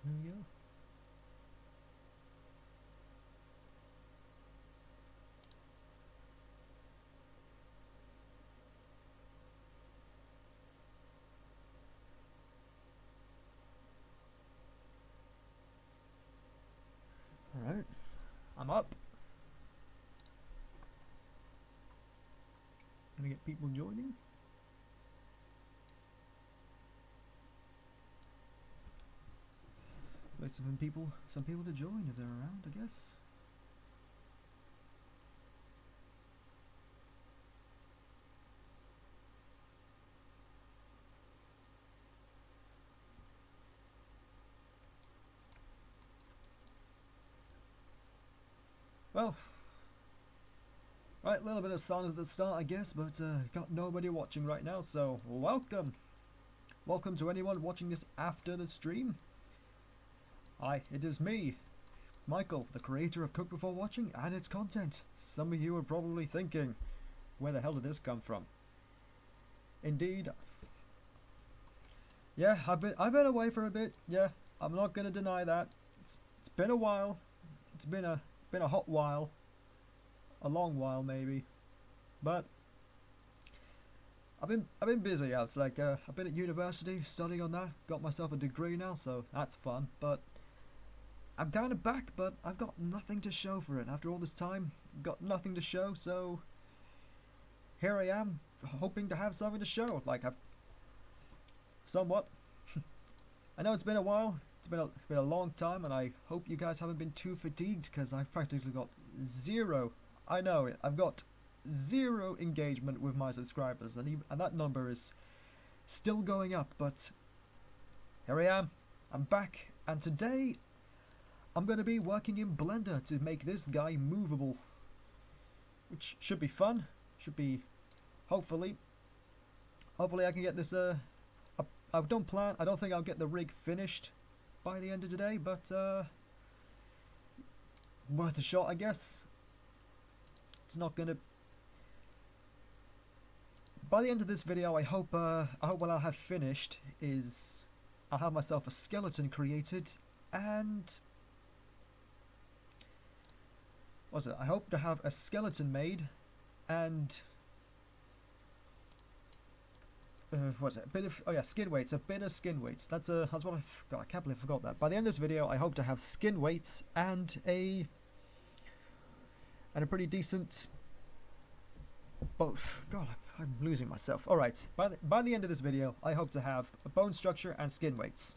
There we go. Alright, I'm up. Gonna get people joining. Wait some people to join if they're around, I guess. Well, right, a little bit of silence at the start, I guess, but got nobody watching right now, so welcome. Welcome to anyone watching this after the stream. Hi, it is me, Michael, the creator of Cook Before Watching and its content. Some of you are probably thinking, where the hell did this come from? Indeed. Yeah, I've been away for a bit. Yeah, I'm not gonna deny that. It's been a while. It's been a hot while. A long while maybe. But I've been busy. It's like I've been at university studying on that. Got myself a degree now, so that's fun. But I'm kind of back, but I've got nothing to show for it. After all this time, got nothing to show, so here I am, hoping to have something to show. Like I've somewhat. I know it's been a while. It's been a long time, and I hope you guys haven't been too fatigued because I've practically got zero. I know it. I've got zero engagement with my subscribers, and that number is still going up. But here I am. I'm back, and today I'm going to be working in Blender to make this guy movable, which should be fun. Should be, hopefully I can get this. I don't think I'll get the rig finished by the end of today, but worth a shot, I guess. It's not gonna. By the end of this video, I hope what I'll have finished is I'll have myself a skeleton created, and what's it? I hope to have a skeleton made, and what's it? A bit of skin weights. A bit of skin weights. That's what I can't believe I forgot that. By the end of this video, I hope to have skin weights and a pretty decent. Both. God, I'm losing myself. All right. By the end of this video, I hope to have a bone structure and skin weights.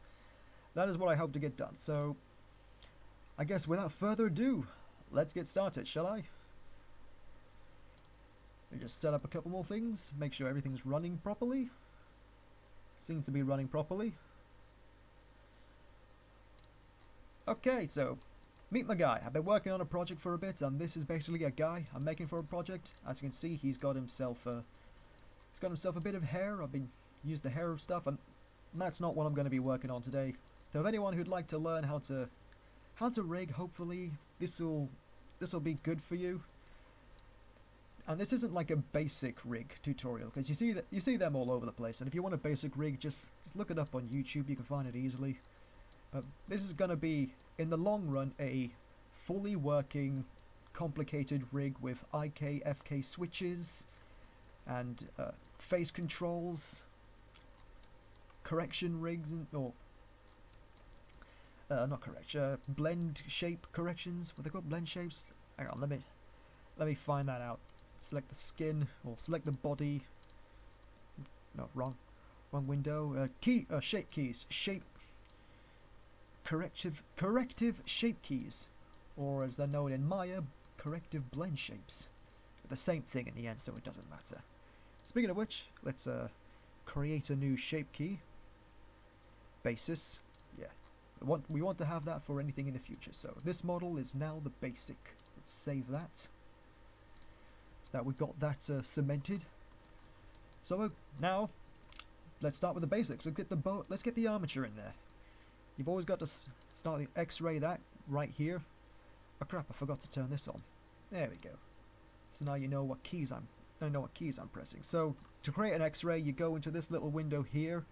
That is what I hope to get done. So, I guess without further ado, let's get started, shall I? Let me just set up a couple more things. Make sure everything's running properly. Seems to be running properly. Okay, so meet my guy. I've been working on a project for a bit, and this is basically a guy I'm making for a project. As you can see, he's got himself a bit of hair. I've been used the hair stuff, and that's not what I'm going to be working on today. So if anyone who'd like to learn how to rig, hopefully this will be good for you. And this isn't like a basic rig tutorial, because you see them all over the place. And if you want a basic rig, just look it up on YouTube. You can find it easily. This is going to be, in the long run, a fully working, complicated rig with IK, FK switches, and phase controls, correction rigs, not correction, blend shape corrections. What they called, blend shapes. Hang on, let me find that out. Select the skin, or select the body. No, wrong window. Shape keys. Corrective shape keys, or as they're known in Maya, corrective blend shapes. The same thing in the end, so it doesn't matter. Speaking of which, let's create a new shape key. Basis. Yeah, we want to have that for anything in the future. So this model is now the basic. Let's save that. So that we've got that cemented. So now, let's start with the basics. Let's get the armature in there. You've always got to start the X-ray that right here. Oh crap! I forgot to turn this on. There we go. So now you know what keys I'm pressing. So to create an X-ray, you go into this little window here.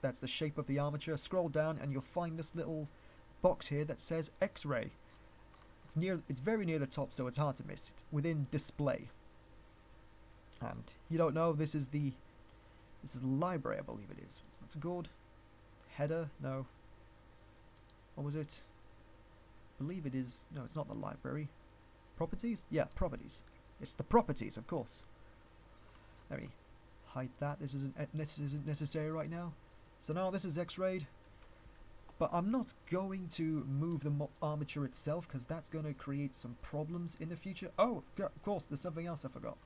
That's the shape of the armature. Scroll down and you'll find this little box here that says X-ray. It's very near the top, so it's hard to miss. It's within display. And you don't know, this is the library, I believe it is. What's it called? Header? No. What was it? I believe it is. No, it's not the library. Properties? Yeah, properties. It's the properties, of course. Let me hide that. This isn't necessary right now. So now this is X-rayed. But I'm not going to move the armature itself, because that's going to create some problems in the future. Oh, of course, there's something else I forgot.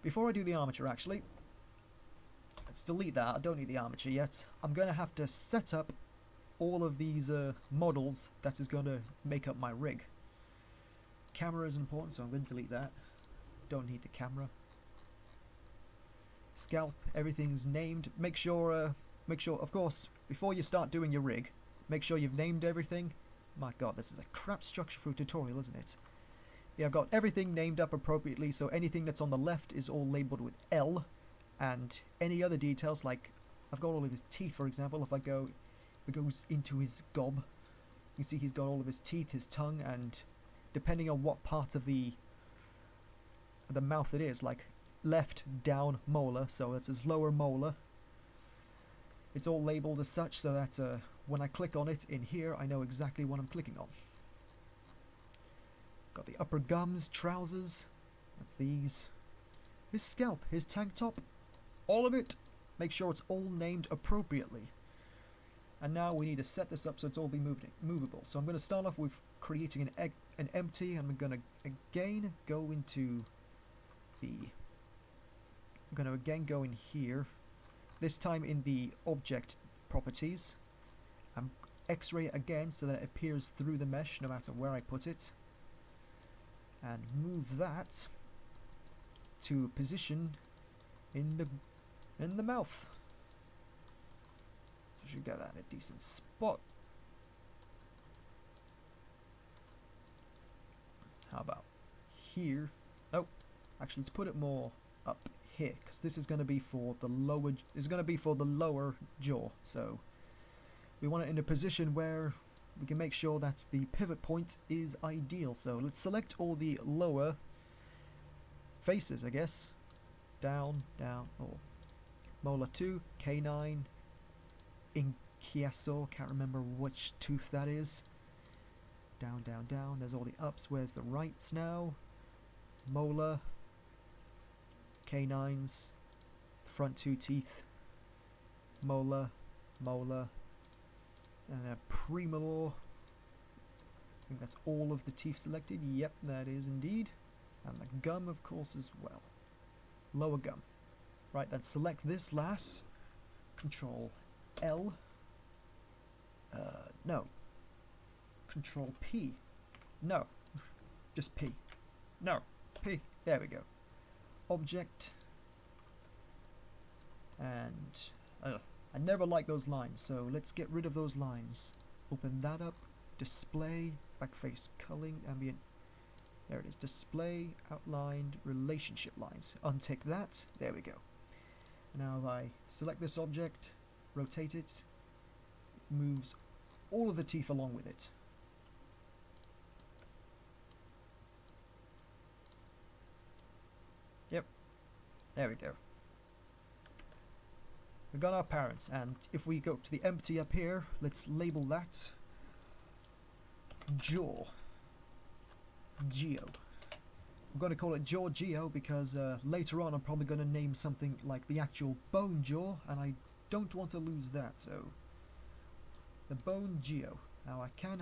Before I do the armature, actually, let's delete that. I don't need the armature yet. I'm going to have to set up all of these models that is going to make up my rig. Camera is important, so I'm going to delete that. Don't need the camera. Scalp, everything's named. Make sure, of course, before you start doing your rig, make sure you've named everything. My god, this is a crap structure for a tutorial, isn't it? Yeah, I've got everything named up appropriately, so anything that's on the left is all labeled with L, and any other details, like I've got all of his teeth, for example. If it goes into his gob, you see he's got all of his teeth, his tongue, and depending on what part of the mouth it is, like left down molar, so that's his lower molar. It's all labeled as such, so that when I click on it in here, I know exactly what I'm clicking on. Got the upper gums, trousers, that's these. His scalp, his tank top, all of it. Make sure it's all named appropriately. And now we need to set this up so it's all be movable. So I'm going to start off with creating an empty, and I'm going to again go into the... I'm going to again go in here. This time in the object properties. I'm X-ray again so that it appears through the mesh no matter where I put it. And move that to position in the mouth. So should get that in a decent spot. How about here? Oh, actually, let's put it more up here, because this is going to be for the lower. Is going to be for the lower jaw. So we want it in a position where we can make sure that the pivot point is ideal. So let's select all the lower faces, I guess. Down, down, or molar 2, canine, incisor, can't remember which tooth that is. Down, down, down. There's all the ups. Where's the rights now? Molar, canines, front 2 teeth, molar, molar, and a premolar. I think that's all of the teeth selected. Yep, that is indeed. And the gum, of course, as well. Lower gum. Right, then select this last. Control L. No. Control P. No. Just P. No. P. There we go. Object. And I never like those lines, so let's get rid of those lines. Open that up. Display, backface culling, ambient. There it is. Display, outlined, relationship lines. Untick that. There we go. Now if I select this object, rotate it, it moves all of the teeth along with it. Yep. There we go. We've got our parents, and if we go to the empty up here, let's label that jaw. Geo. I'm going to call it Jaw Geo because later on I'm probably going to name something like the actual bone jaw, and I don't want to lose that. So the bone Geo. Now I can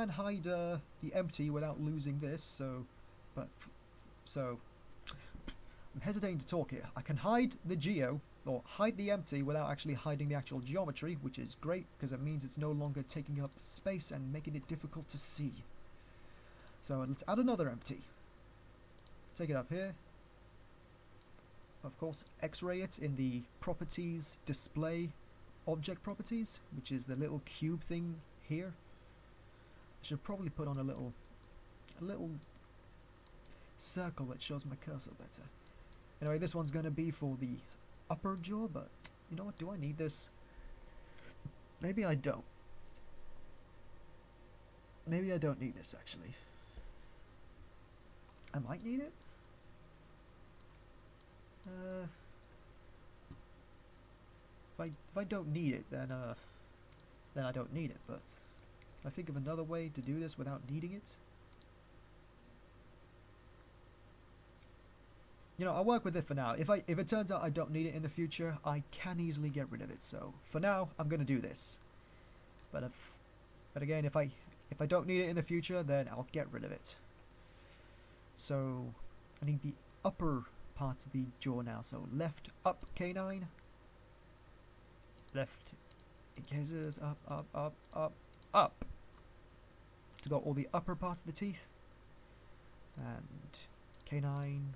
hide the empty without losing this. So I'm hesitating to talk here. I can hide the Geo or hide the empty without actually hiding the actual geometry, which is great because it means it's no longer taking up space and making it difficult to see. So let's add another empty. Take it up here. Of course, X-ray it in the properties, display, object properties, which is the little cube thing here. I should probably put on a little circle that shows my cursor better. Anyway, this one's going to be for the upper jaw, but You know what? Do I need this? Maybe I don't. Maybe I don't need this, actually. I might need it. If I don't need it, then I don't need it. But I think of another way to do this without needing it. You know, I'll work with it for now. If it turns out I don't need it in the future, I can easily get rid of it. So for now, I'm gonna do this. But again, if I don't need it in the future, then I'll get rid of it. So I need the upper parts of the jaw now. So left up canine, left incisors, up. To got all the upper parts of the teeth, and canine,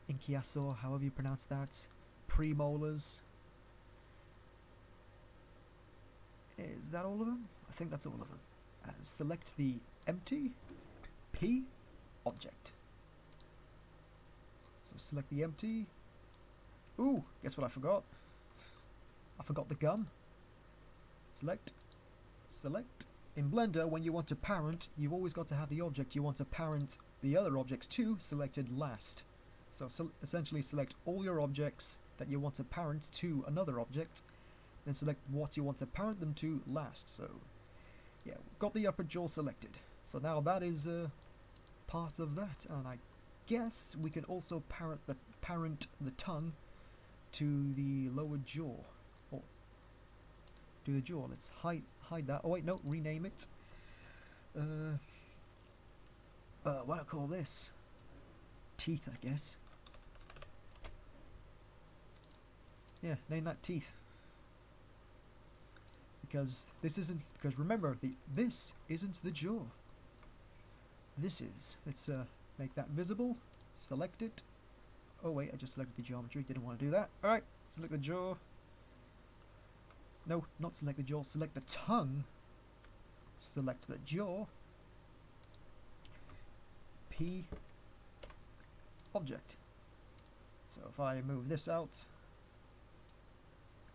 incisor, however you pronounce that, premolars. Is that all of them? I think that's all of them. And select the empty P object. So select the empty. Ooh, guess what I forgot? I forgot the gum. Select. In Blender, when you want to parent, you've always got to have the object you want to parent the other objects to selected last. So essentially select all your objects that you want to parent to another object, then select what you want to parent them to last. So yeah, got the upper jaw selected. So now that is part of that, and I guess we can also parent the tongue to the lower jaw. Or to the jaw. Let's hide that. Oh wait, no, rename it. What do I call this? Teeth, I guess. Yeah, name that teeth. Because this isn't. Because remember, this isn't the jaw. This is. Let's make that visible. Select it. Oh wait, I just selected the geometry. Didn't want to do that. All right, select the jaw. No, not select the jaw. Select the tongue. Select the jaw. P object. So if I move this out,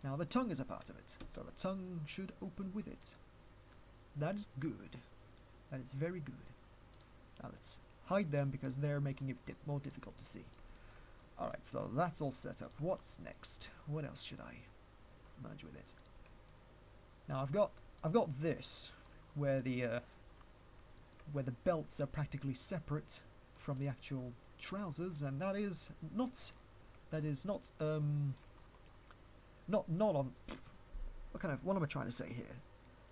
now the tongue is a part of it. So the tongue should open with it. That is good. That is very good. Now let's hide them because they're making it a bit more difficult to see. Alright, so that's all set up. What's next? What else should I merge with it? Now I've got this where the belts are practically separate from the actual trousers, and that is not on what am I trying to say here?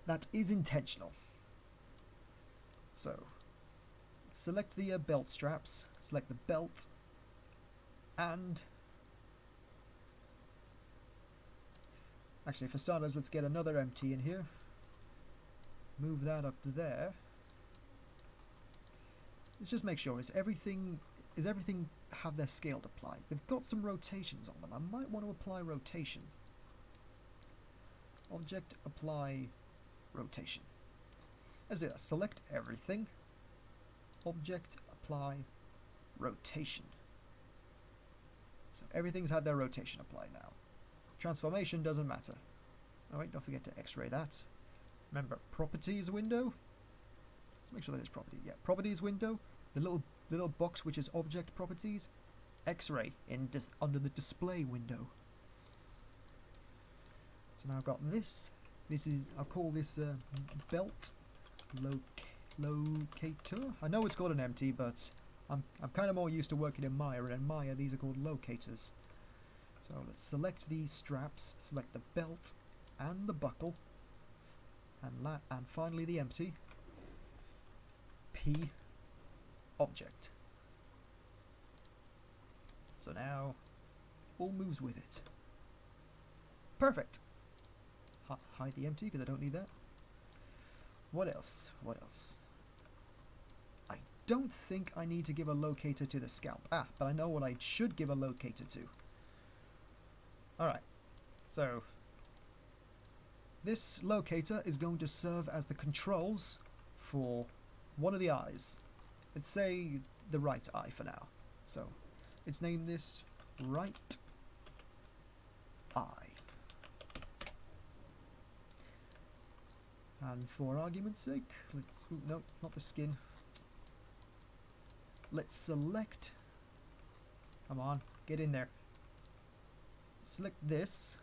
That is intentional. So select the belt straps, select the belt, and actually for starters let's get another empty in here. Move that up there. Let's just make sure, is everything have their scaled applied? They've got some rotations on them. I might want to apply rotation. Object, apply rotation. As it, select everything. Object, apply rotation. So everything's had their rotation applied now. Transformation doesn't matter. Alright, don't forget to X-ray that. Remember, properties window. Let's make sure that is property. Yeah, properties window. The little box which is object properties. X-ray under the display window. So now I've got this. This is, I'll call this belt locator. I know it's called an empty, but I'm kind of more used to working in Maya, and in Maya these are called locators. So let's select these straps, select the belt and the buckle, and finally the empty. P object. So now all moves with it. Perfect. Hide the empty because I don't need that. What else? What else? I don't think I need to give a locator to the scalp. Ah, but I know what I should give a locator to. Alright, so this locator is going to serve as the controls for one of the eyes. Let's say the right eye for now. So let's name this right eye. And for argument's sake, let's... Ooh, no, not the skin. Let's select... Come on, get in there. Select this.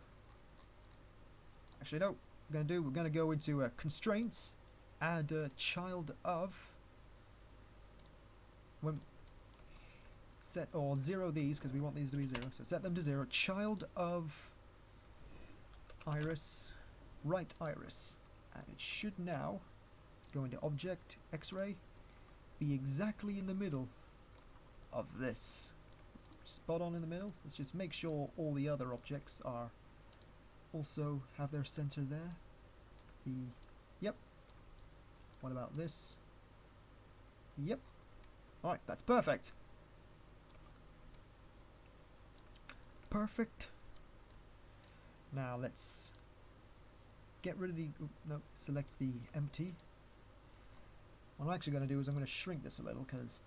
Actually, no. We're gonna go into constraints. Add a child of... When set or 0 these, because we want these to be 0. So set them to 0. Child of iris, right iris. And it should now, let's go into object, X-ray, be exactly in the middle of this. Spot on in the middle. Let's just make sure all the other objects are also have their center there. Yep. What about this? Yep. Alright, that's perfect. Perfect. Now let's get rid of the... no, select the empty. What I'm actually going to do is I'm going to shrink this a little because...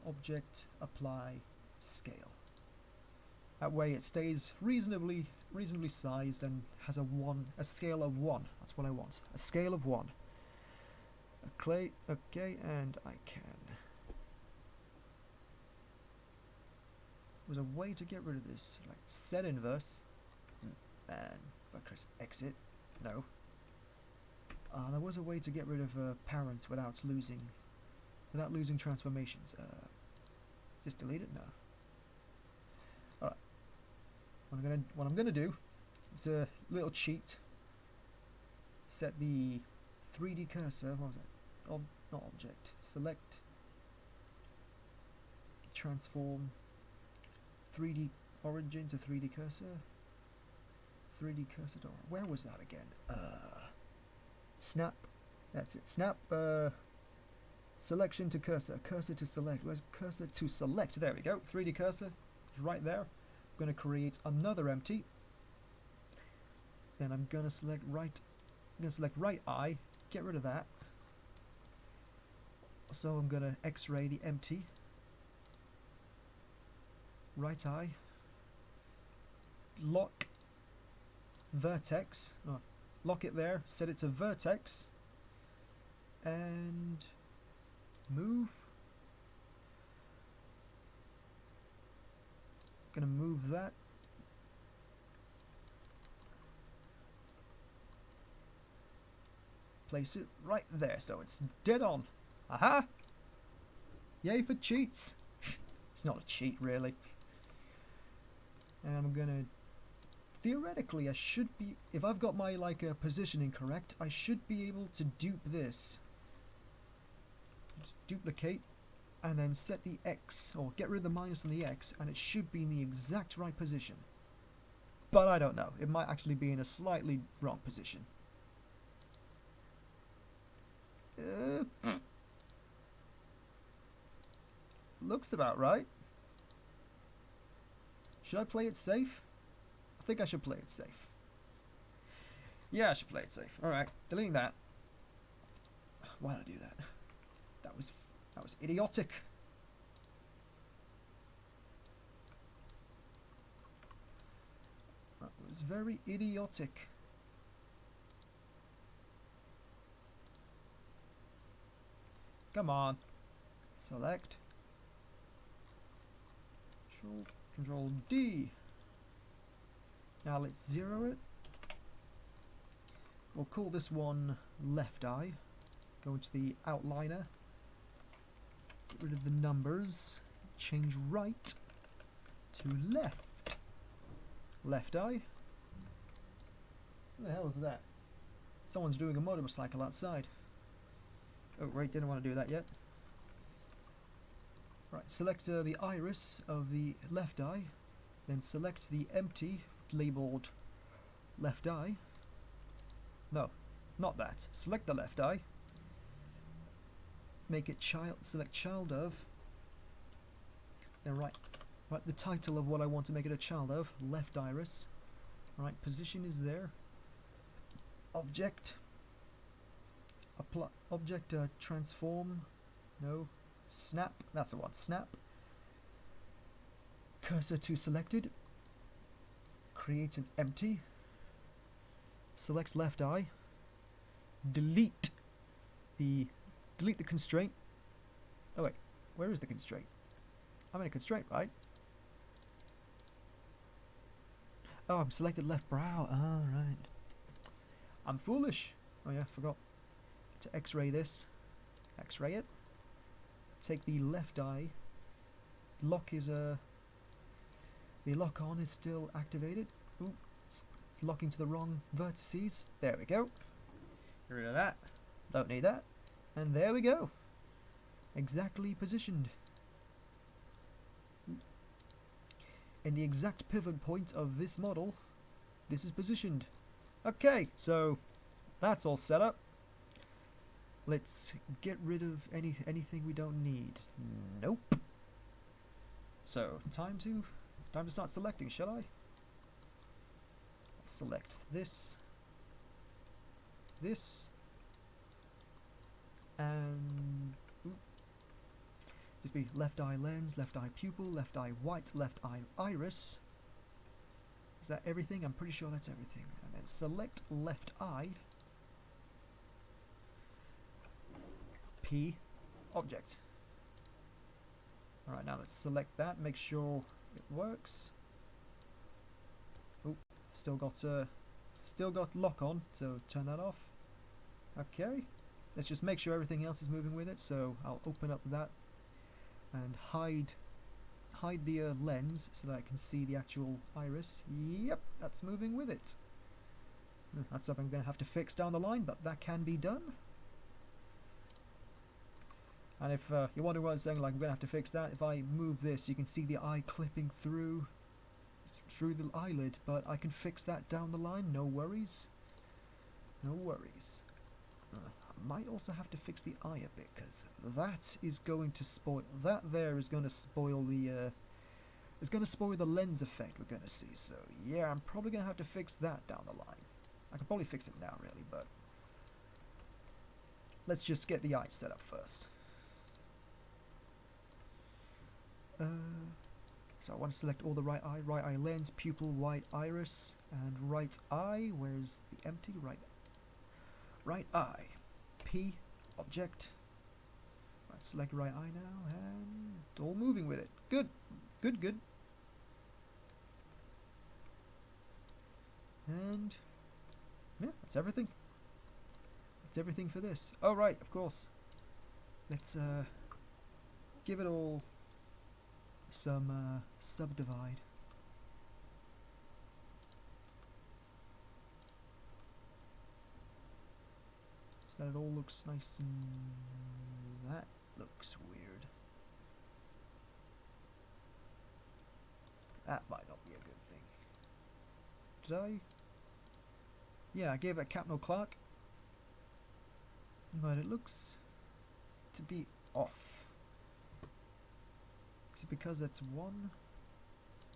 Object, apply, scale. That way it stays reasonably sized and has a scale of 1. That's what I want. A scale of 1. Okay, and I can... There's a way to get rid of this, like set inverse, and if I press exit, no. There was a way to get rid of parent without losing transformations. Just delete it? No. Alright. What I'm gonna do is a little cheat. Set the 3D cursor. What was it? Not object. Select. Transform. 3D origin to 3D cursor. 3D cursor to... Where was that again? Snap. That's it. Snap. Selection to cursor. Cursor to select. Where's cursor to select? There we go. 3D cursor is right there. I'm going to create another empty. Then I'm going to select right. I'm going to select right eye. Get rid of that. So I'm going to X-ray the empty. Right eye. Lock vertex. No, lock it there. Set it to vertex. And move. Gonna move that. Place it right there, so it's dead on. Aha! Yay for cheats. It's not a cheat, really. And I'm gonna... Theoretically, I should be... If I've got my, positioning correct, I should be able to dupe this. Just duplicate, and then set the X, or get rid of the minus and the X, and it should be in the exact right position. But I don't know. It might actually be in a slightly wrong position. Looks about right. Should I play it safe? I think I should play it safe. Yeah, I should play it safe. Alright, deleting that. Why did I do that? That was idiotic. That was very idiotic. Come on. Select. Control D. Now let's zero it. We'll call this one left eye. Go into the outliner. Get rid of the numbers. Change right to left. Left eye. What the hell is that? Someone's doing a motorcycle outside. Oh, right, didn't want to do that yet. Right, select the iris of the left eye, then select the empty labeled left eye. No, not that. Select the left eye. Make it select child of. Then write the title of what I want to make it a child of. Left iris. Right, position is there. Object. Apply object transform. No. Snap. That's the one. Snap. Cursor to selected. create an empty. Select left eye. Delete the constraint. Oh wait, where is the constraint? I'm in a constraint, right? Oh, I'm selected left brow. Ah, right. I'm foolish. Oh yeah, forgot to X-ray this. X-ray it. Take the left eye. Lock is the lock on is still activated. Ooh, it's locking to the wrong vertices. There we go. Get rid of that. Don't need that. And there we go. Exactly positioned. In the exact pivot point of this model, this is positioned. Okay, so that's all set up. Let's get rid of anything we don't need. Nope. So time to start selecting, shall I? Select this, and just be left eye lens, left eye pupil, left eye white, left eye iris. Is that everything? I'm pretty sure that's everything. And then select left eye. P object. Alright, now let's select that, make sure it works. Oh, still got lock on, so turn that off. Okay. Let's just make sure everything else is moving with it, so I'll open up that and hide the lens so that I can see the actual iris. Yep, that's moving with it. That's something I'm going to have to fix down the line, but that can be done. And if you're wondering what I'm saying, like I'm going to have to fix that, if I move this, you can see the eye clipping through the eyelid, but I can fix that down the line, no worries. No worries. I might also have to fix the eye a bit, because that is going to spoil, is going to spoil the lens effect we're going to see, so yeah, I'm probably going to have to fix that down the line. I could probably fix it now, really, but let's just get the eye set up first. So I want to select all the right eye lens, pupil, white iris, and right eye. Where's the empty? Right eye. P object. Right, select right eye now, and all moving with it. Good, good, good. And yeah, that's everything. That's everything for this. Oh right, of course. Let's give it all some subdivide. So that it all looks nice, and that looks weird. That might not be a good thing. Did I? Yeah, I gave it Captain Clark, but it looks to be off. Is it because that's one?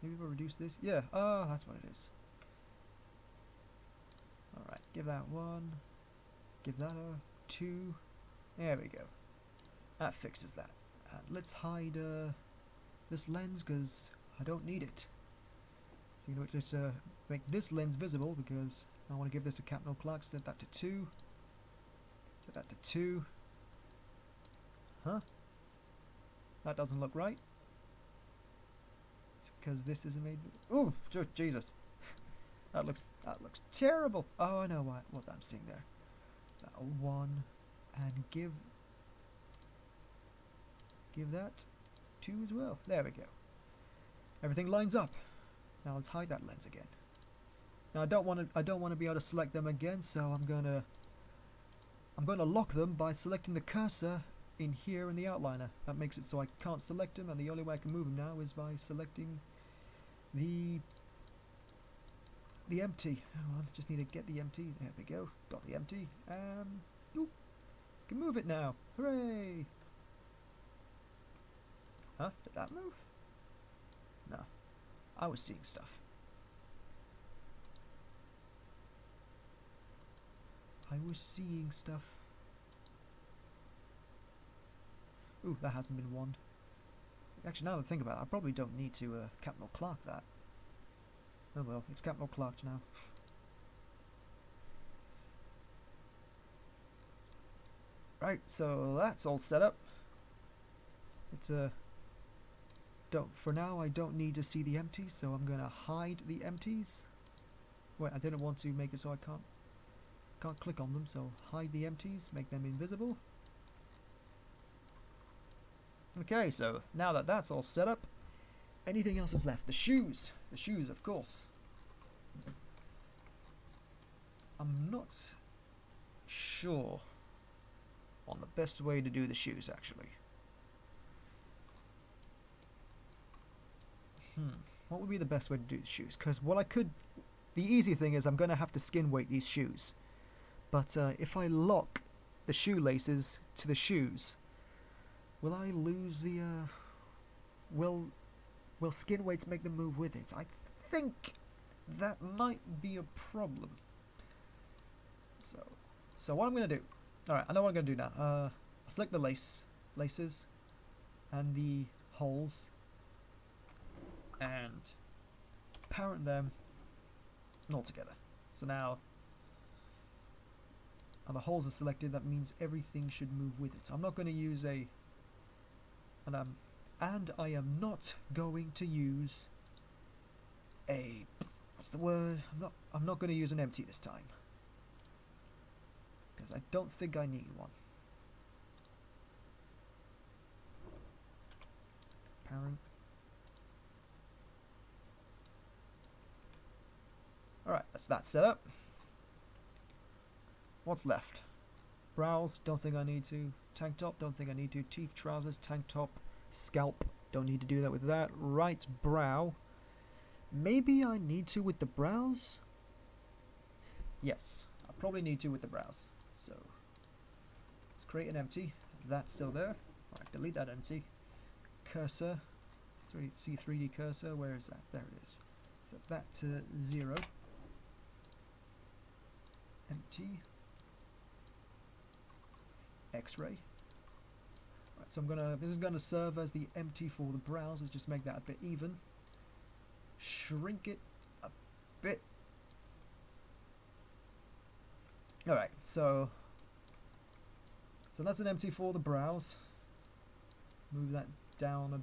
Maybe we'll reduce this. Yeah, that's what it is. Alright, give that 1. Give that a 2. There we go. That fixes that. And let's hide this lens because I don't need it. So you know what, let's make this lens visible because I want to give this a Captain Clark. Set that to 2. Set that to 2. Huh? That doesn't look right. It's because this isn't made. Ooh, Jesus! that looks terrible. Oh, I know what I'm seeing there. That 1, and give that 2 as well. There we go. Everything lines up. Now let's hide that lens again. Now I don't want to be able to select them again, so I'm gonna lock them by selecting the cursor in here in the outliner. That makes it so I can't select them, and the only way I can move them now is by selecting the empty. Hang on, just need to get the empty. There we go. Got the empty. Oop. Can move it now. Hooray! Huh? Did that move? No. I was seeing stuff. I was seeing stuff. Ooh, that hasn't been wand. Actually, now that I think about it, I probably don't need to Captain Clark that. Oh well, it's capital clutch now. Right, so that's all set up. It's a for now I don't need to see the empties, so I'm gonna hide the empties. Wait, I didn't want to make it so I can't click on them, so hide the empties, make them invisible. Okay, so now that that's all set up, anything else is left? The shoes, of course. I'm not sure on the best way to do the shoes, actually. What would be the best way to do the shoes? Because the easy thing is I'm going to have to skin weight these shoes. But if I lock the shoelaces to the shoes, will I lose the, will skin weights make them move with it? I think that might be a problem. So what I'm going to do, alright, I know what I'm going to do now. I'll select the laces, and the holes, and parent them all together. So now the holes are selected, that means everything should move with it. So I'm not going to use and I am not going to use what's the word? I'm not going to use an empty this time, because I don't think I need one. Parent. Alright, that's that set up. What's left? Brows, don't think I need to. Tank top, don't think I need to. Teeth, trousers, tank top, scalp, don't need to do that with that. Right brow. Maybe I need to with the brows? Yes, I probably need to with the brows. So, let's create an empty. That's still there. Alright, delete that empty. Cursor. See 3D cursor, where is that? There it is. Set that to 0. Empty. X-ray. Right, so this is gonna serve as the empty for the brows. Let's just make that a bit even. Shrink it a bit. Alright, so that's an empty for the brows. Move that down a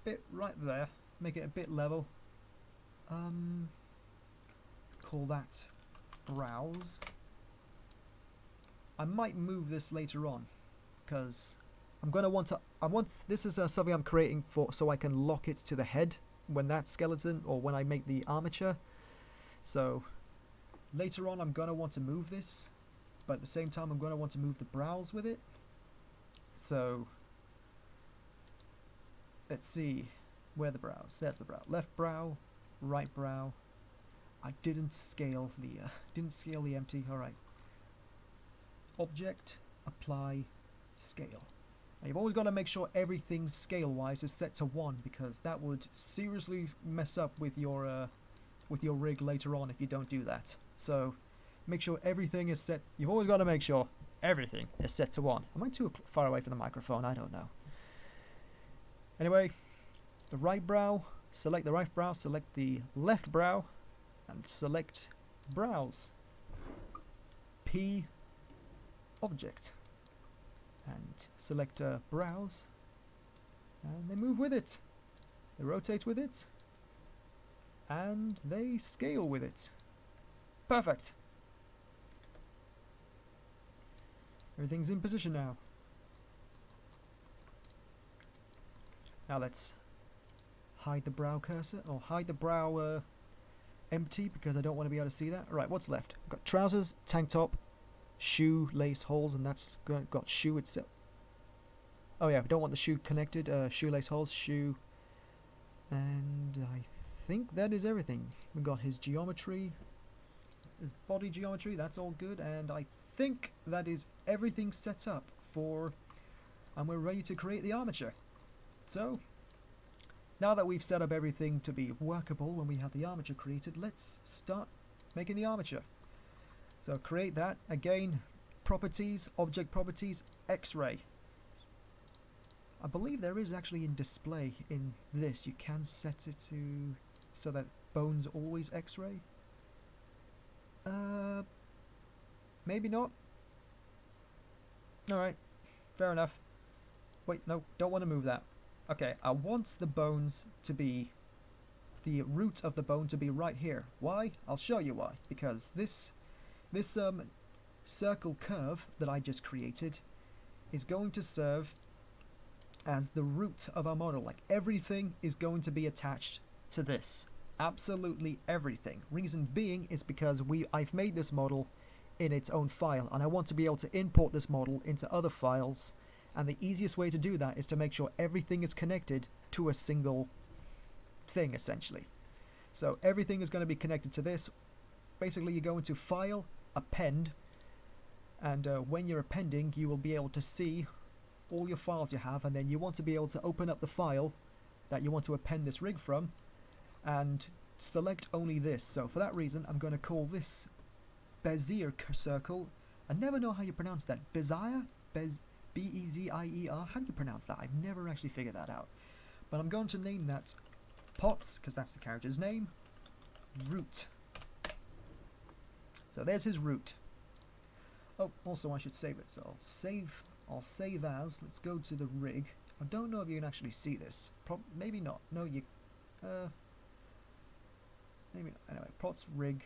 bit right there. Make it a bit level. Call that brows. I might move this later on, because I'm going to want to, this is something I'm creating so I can lock it to the head when that skeleton, or when I make the armature. So later on I'm going to want to move this, but at the same time I'm going to want to move the brows with it. So let's see, where are the brows? There's the brow. Left brow, right brow. I didn't scale the empty. Alright. Object, apply, scale. Now you've always got to make sure everything scale-wise is set to 1, because that would seriously mess up with your rig later on if you don't do that. So make sure everything is set. You've always got to make sure everything is set to 1. Am I too far away from the microphone? I don't know. Anyway, the right brow, select the right brow, select the left brow, and select brows. P object, and select brows, and they move with it, they rotate with it, and they scale with it. Perfect. Everything's in position now. Now let's hide the brow cursor, or hide the brow empty, because I don't want to be able to see that. Alright, what's left? I've got trousers, tank top, shoe lace holes, and that's got shoe itself. Oh yeah, we don't want the shoe connected. Shoelace holes, shoe, and I think that is everything. We've got his geometry, his body geometry, that's all good, and I think that is everything set up and we're ready to create the armature. So now that we've set up everything to be workable when we have the armature created, let's start making the armature. So create that. Again, properties, object properties, X-ray. I believe there is actually in display in this, you can set it to so that bones always X-ray? Maybe not. Alright, fair enough. Wait, no, don't want to move that. Okay, I want the bones to be... the root of the bone to be right here. Why? I'll show you why. Because this circle curve that I just created is going to serve as the root of our model. Like, everything is going to be attached to this. Absolutely everything. Reason being is because I've made this model in its own file, and I want to be able to import this model into other files, and the easiest way to do that is to make sure everything is connected to a single thing, essentially. So everything is going to be connected to this. Basically, you go into File, Append, and when you're appending, you will be able to see all your files you have, and then you want to be able to open up the file that you want to append this rig from, and select only this. So for that reason, I'm going to call this Bezier circle. I never know how you pronounce that. Bezier? B-E-Z-I-E-R? How do you pronounce that? I've never actually figured that out. But I'm going to name that Potts, because that's the character's name, root. So there's his root. Oh, also I should save it. So I'll save as, let's go to the rig. I don't know if you can actually see this. Maybe not. No, you, maybe not. Anyway, Potts rig.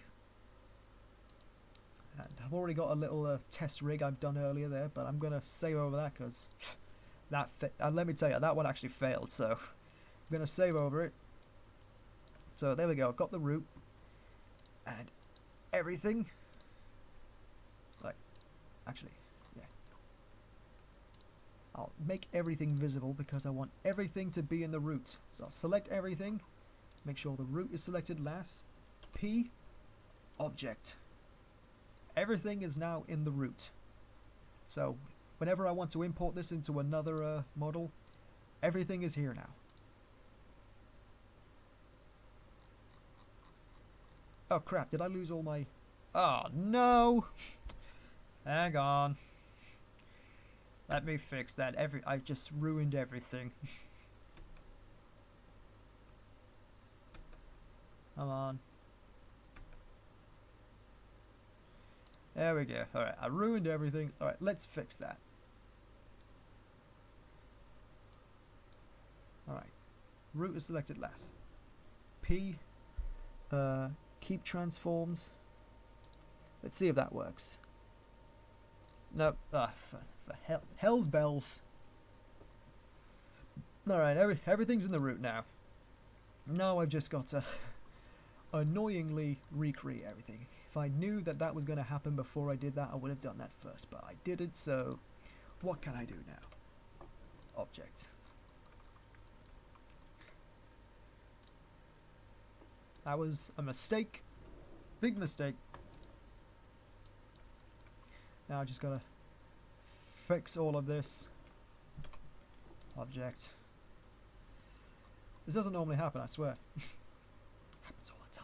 And I've already got a little test rig I've done earlier there, but I'm going to save over that because that let me tell you, that one actually failed, so I'm going to save over it. So there we go, I've got the root and everything. Like, actually, yeah. I'll make everything visible because I want everything to be in the root. So I'll select everything, make sure the root is selected last. P, object. Everything is now in the root. So whenever I want to import this into another model, everything is here now. Oh crap, did I lose all my... Oh no! Hang on. Let me fix that. I just ruined everything. Come on. There we go. Alright, I ruined everything. Alright, let's fix that. Alright. Root is selected last. P. Keep transforms. Let's see if that works. Nope. Ah, for hell's bells. Alright, everything's in the root now. Now I've just got to annoyingly recreate everything. If I knew that that was going to happen before I did that, I would have done that first, but I didn't, so what can I do now? Object. That was a mistake. Big mistake. Now I just gotta fix all of this. Object. This doesn't normally happen, I swear. Happens all the time.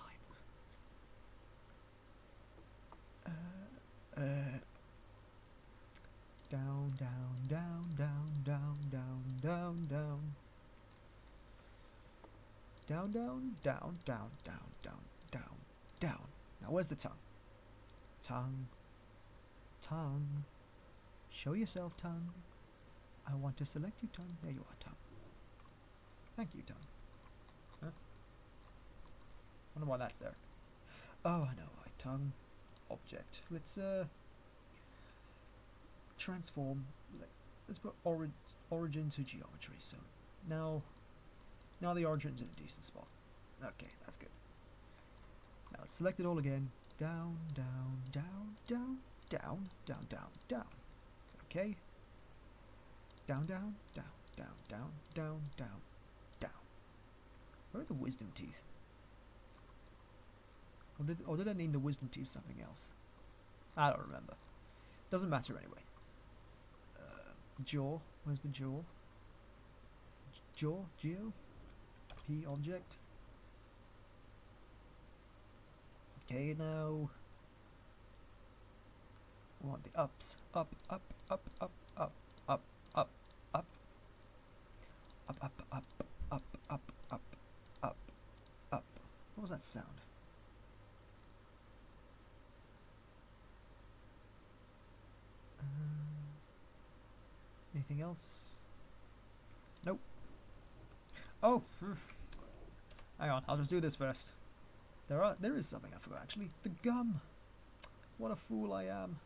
Down, down, down, down, down, down, down, down. Down, down, down, down, down, down, down, down. Now where's the tongue? Tongue. Tongue. Show yourself, tongue. I want to select you, tongue. There you are, tongue. Thank you, tongue. Huh? Wonder why that's there. Oh, I know why. Tongue. Object. Let's transform. Let's put origin to geometry. So now the origin's in a decent spot. Okay, that's good. Now let's select it all again. Down, down, down, down, down, down, down, down. Okay. Down, down, down, down, down, down, down, down. Where are the wisdom teeth? Or did I name the wisdom teeth something else? I don't remember. Doesn't matter anyway. Jaw. Where's the jaw? Jaw? Geo? P object. Okay, now I want the ups. Up, up, up, up, up, up, up, up, up, up, up, up, up, up, up, up. What was that sound? Anything else? Nope. Oh! Hang on, I'll just do this first. There is something I forgot actually. The gum! What a fool I am.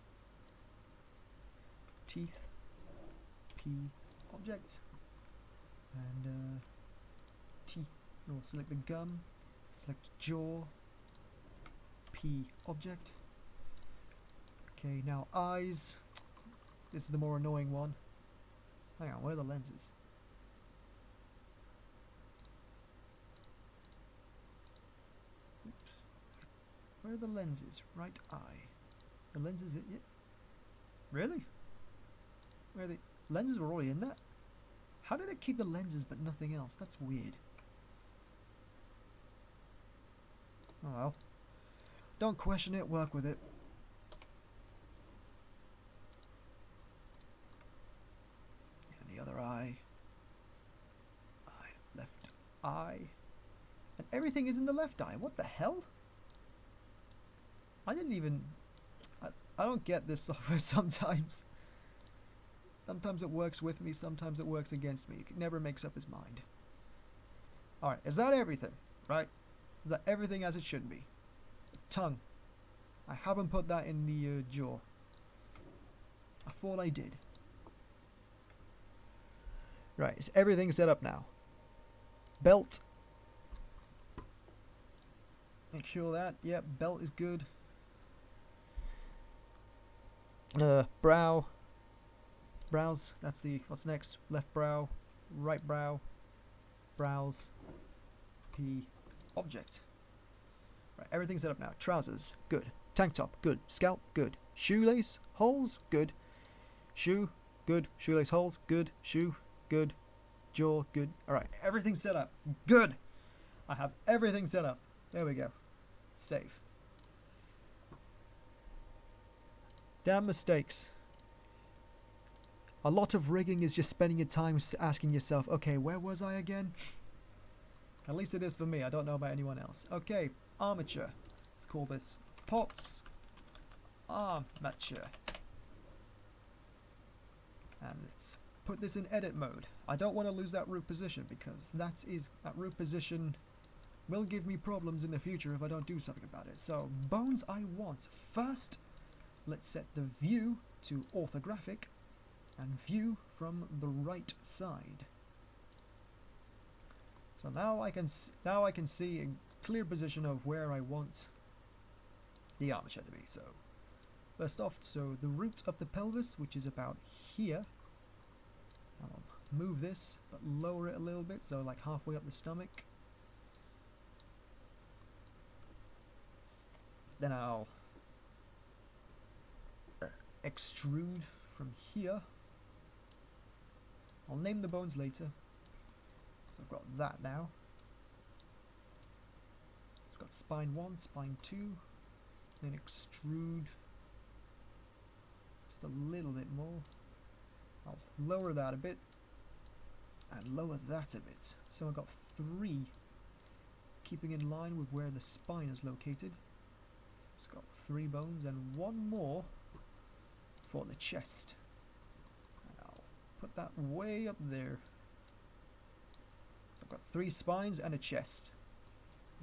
Teeth. P. Object. And teeth. No, select the gum. Select jaw. P. Object. Okay, now eyes. This is the more annoying one. Hang on, where are the lenses? Oops. Where are the lenses? Right eye. The lenses it yet? Really? Where are the lenses were already in that? How did it keep the lenses but nothing else? That's weird. Oh well. Don't question it, work with it. And the other eye. Left eye. And everything is in the left eye. What the hell? I didn't even... I don't get this software sometimes. Sometimes it works with me, sometimes it works against me. It never makes up his mind. Alright, is that everything? Right? Is that everything as it should be? Tongue. I haven't put that in the jaw. I thought I did. Right, is everything set up now? Belt. Make sure that, yep, belt is good. Brow. Brows, that's the, what's next? Left brow, right brow, brows, P, object. Right, everything's set up now. Trousers, good. Tank top, good. Scalp, good. Shoelace, holes, good. Shoe, good. Shoelace holes, good. Shoe, good. Jaw, good. Alright, everything's set up. Good! I have everything set up. There we go. Save. Damn mistakes. A lot of rigging is just spending your time asking yourself, okay, where was I again? At least it is for me. I don't know about anyone else. Okay, armature. Let's call this pots armature. And let's put this in edit mode. I don't want to lose that root position because that root position will give me problems in the future if I don't do something about it. So, bones I want. First, let's set the view to orthographic. And view from the right side. So now I can see a clear position of where I want the armature to be. So first off, so the root of the pelvis, which is about here. I'll move this, but lower it a little bit, so like halfway up the stomach. Then I'll extrude from here. I'll name the bones later. So I've got that now. It's got spine 1, spine 2, then extrude just a little bit more. I'll lower that a bit and lower that a bit. So I've got 3 keeping in line with where the spine is located. It's got 3 bones and 1 more for the chest. Put that way up there. So I've got 3 spines and a chest.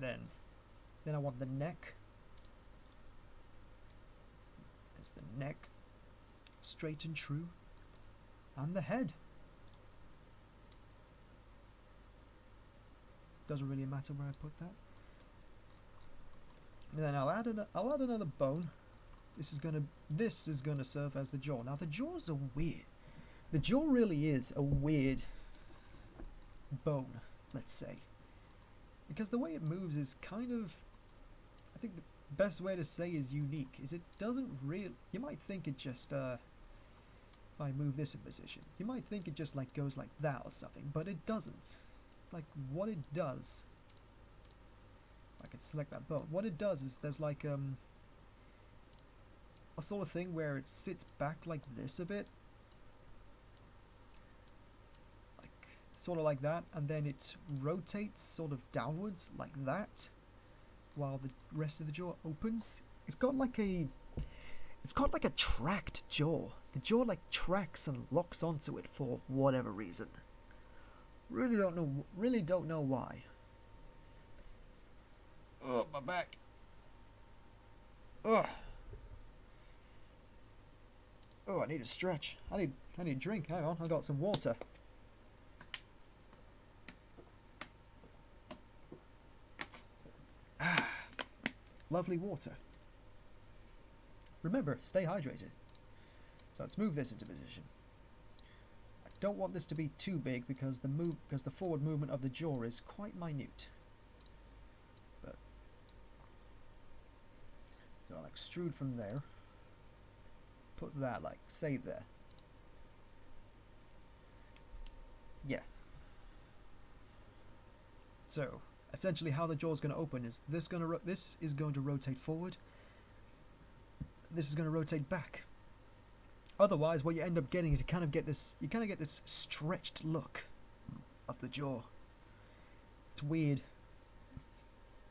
Then I want the neck. There's the neck. Straight and true. And the head. Doesn't really matter where I put that. And then I'll add another bone. This is gonna serve as the jaw. Now the jaws are weird. The jaw really is a weird bone, let's say. Because the way it moves is kind of... I think the best way to say is unique. Is it doesn't really... You might think it just... if I move this in position, you might think it just like goes like that or something, but it doesn't. It's like what it does... I can select that bone. What it does is there's like a sort of thing where it sits back like this a bit. Sort of like that, and then it rotates sort of downwards like that while the rest of the jaw opens. It's got like a It's got like a tracked jaw. The jaw like tracks and locks onto it for whatever reason. Really don't know. Really don't know why. Oh, my back. Ugh. Oh, I need a stretch. I need a drink. Hang on, I got some water. Ah, lovely water. Remember, stay hydrated. So let's move this into position. I don't want this to be too big because the forward movement of the jaw is quite minute. But so I'll extrude from there. Put that like say there. Yeah. So essentially, how the jaw is going to open is this is going to rotate forward. This is going to rotate back. Otherwise, what you end up getting is you kind of get this stretched look of the jaw. It's weird.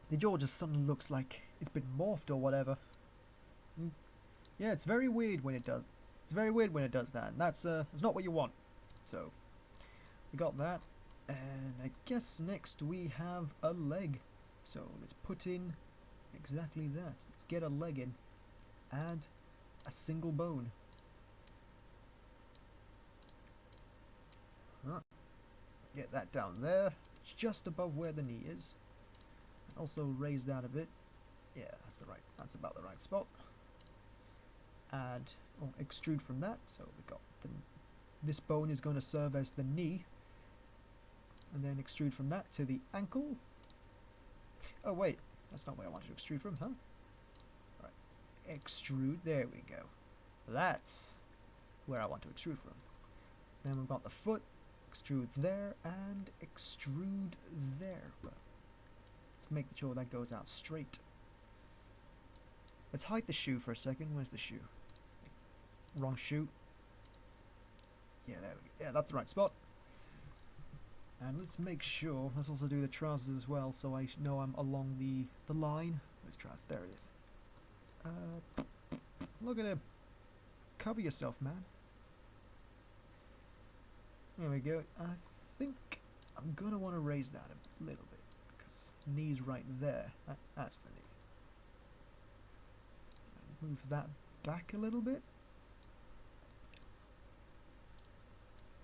The jaw just suddenly looks like it's been morphed or whatever. Yeah, it's very weird when it does. It's very weird when it does that. And that's not what you want. So we got that, and I guess next we have a leg. So let's put in exactly that. Let's get a leg in. Add a single bone. Get that down there, just above where the knee is. Also raise that a bit. Yeah, that's about the right spot. Add, extrude from that. So we got this bone is going to serve as the knee, and then extrude from that to the ankle. Oh wait, that's not where I wanted to extrude from, huh? Right, extrude. There we go. That's where I want to extrude from. Then we've got the foot. Extrude there and extrude there. Let's make sure that goes out straight. Let's hide the shoe for a second. Where's the shoe? Wrong shoe. Yeah, there we go. Yeah, that's the right spot. And let's make sure. Let's also do the trousers as well, so I know I'm along the line. Where's trousers? There it is. Look at him. Cover yourself, man. There we go. I think I'm gonna want to raise that a little bit because knee's right there. That's the knee. Move that back a little bit.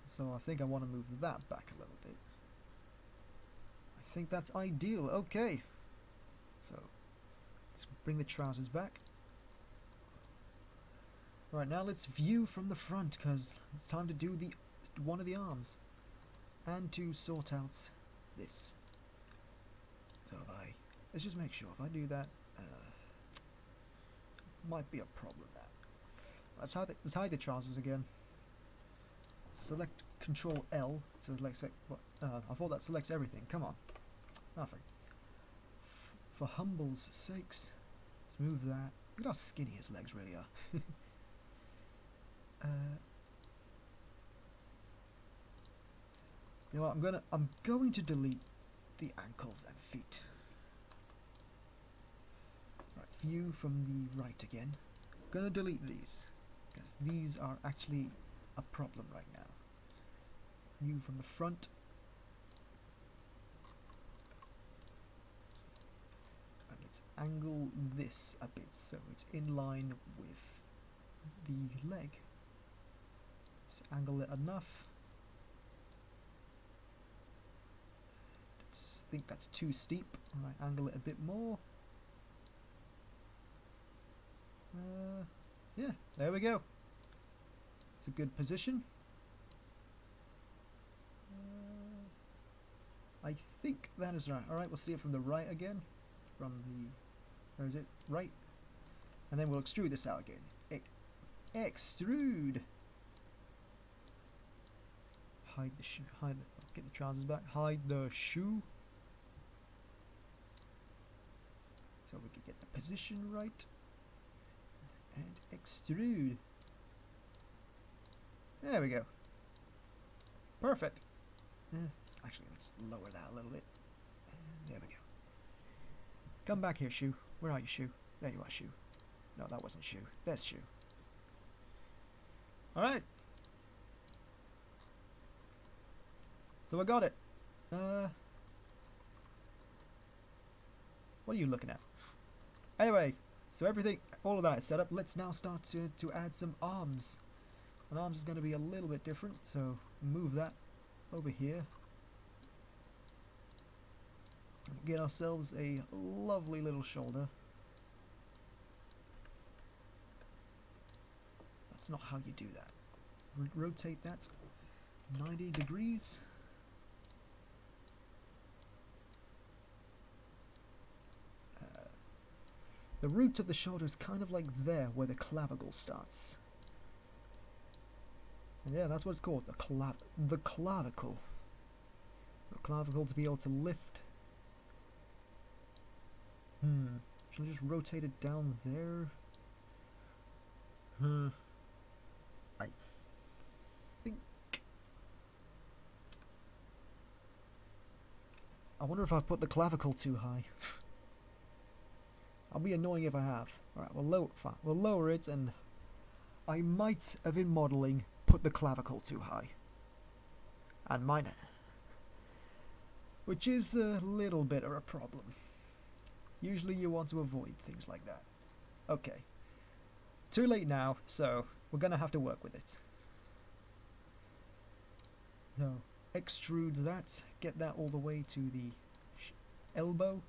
So I think I want to move that back a little bit. I think that's ideal. Okay. So let's bring the trousers back. Right, now let's view from the front because it's time to do one of the arms and to sort out this. So let's just make sure if I do that, might be a problem. Let's hide the trousers again. Select Control L to select. I thought that selects everything. Come on, nothing. For humble's sakes, let's move that. Look at how skinny his legs really are. You know what? I'm going to delete the ankles and feet. Right, view from the right again. I'm gonna delete these because these are actually a problem right now. View from the front. And let's angle this a bit so it's in line with the leg. Just angle it enough. Think that's too steep. Alright, angle it a bit more. Yeah, there we go. It's a good position. I think that is right. Alright, we'll see it from the right again. From the... where is it? Right. And then we'll extrude this out again. Extrude! Hide the shoe. Get the trousers back. Hide the shoe. So we can get the position right. And extrude. There we go. Perfect. Actually, let's lower that a little bit. And there we go. Come back here, shoe. Where are you, shoe? There you are, shoe. No, that wasn't shoe. There's shoe. Alright. So I got it. What are you looking at? Anyway, so everything, all of that is set up. Let's now start to add some arms. And arms is going to be a little bit different, so move that over here. Get ourselves a lovely little shoulder. That's not how you do that. Rotate that 90 degrees. The root of the shoulder is kind of like there, where the clavicle starts. And yeah, that's what it's called, the clavicle. The clavicle to be able to lift. Should I just rotate it down there? I think... I wonder if I've put the clavicle too high. I'll be annoying if I have. Alright, we'll lower it, and I might have in modelling put the clavicle too high. And minor. Which is a little bit of a problem. Usually you want to avoid things like that. Okay. Too late now, so we're gonna have to work with it. So, extrude that, get that all the way to the elbow.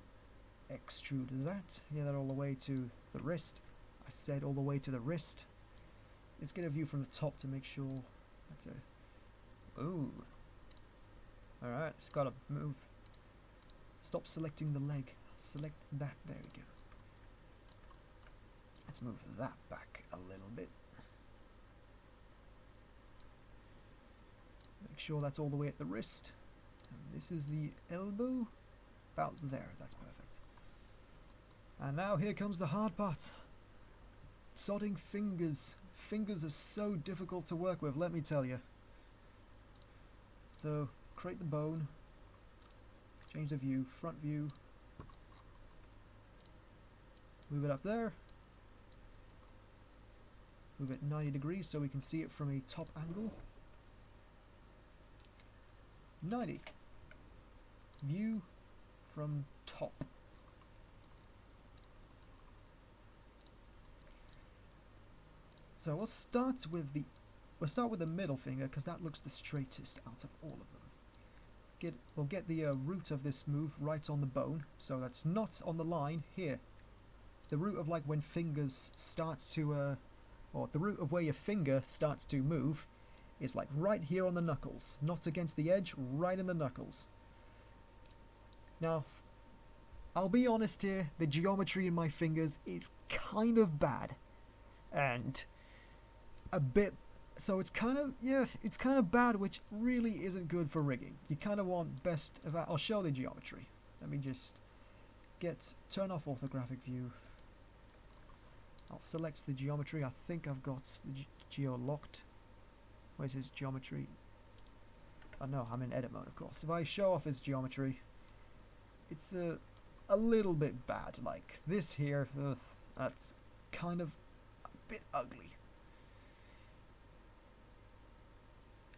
Extrude that, get that all the way to the wrist. I said all the way to the wrist. Let's get a view from the top to make sure that's a... Ooh. Alright, it's gotta move. Stop selecting the leg. Select that, there we go. Let's move that back a little bit. Make sure that's all the way at the wrist. And this is the elbow. About there, that's perfect. And now here comes the hard part. Sodding fingers. Fingers are so difficult to work with, let me tell you. So, create the bone. Change the view, front view. Move it up there. Move it 90 degrees so we can see it from a top angle. 90. View from top. So we'll start with the middle finger because that looks the straightest out of all of them. We'll get the root of this move right on the bone, so that's not on the line here. The root of like when fingers starts to, or the root of where your finger starts to move, is like right here on the knuckles, not against the edge, right in the knuckles. Now, I'll be honest here, the geometry in my fingers is kind of bad, and a bit, so it's kind of, yeah, it's kind of bad, which really isn't good for rigging. You kind of want best of that. I'll show the geometry. Let me just turn off orthographic view. I'll select the geometry. I think I've got the geo locked. Where's his geometry? Oh no, I'm in edit mode, of course. If I show off his geometry, it's a little bit bad. Like this here, that's kind of a bit ugly.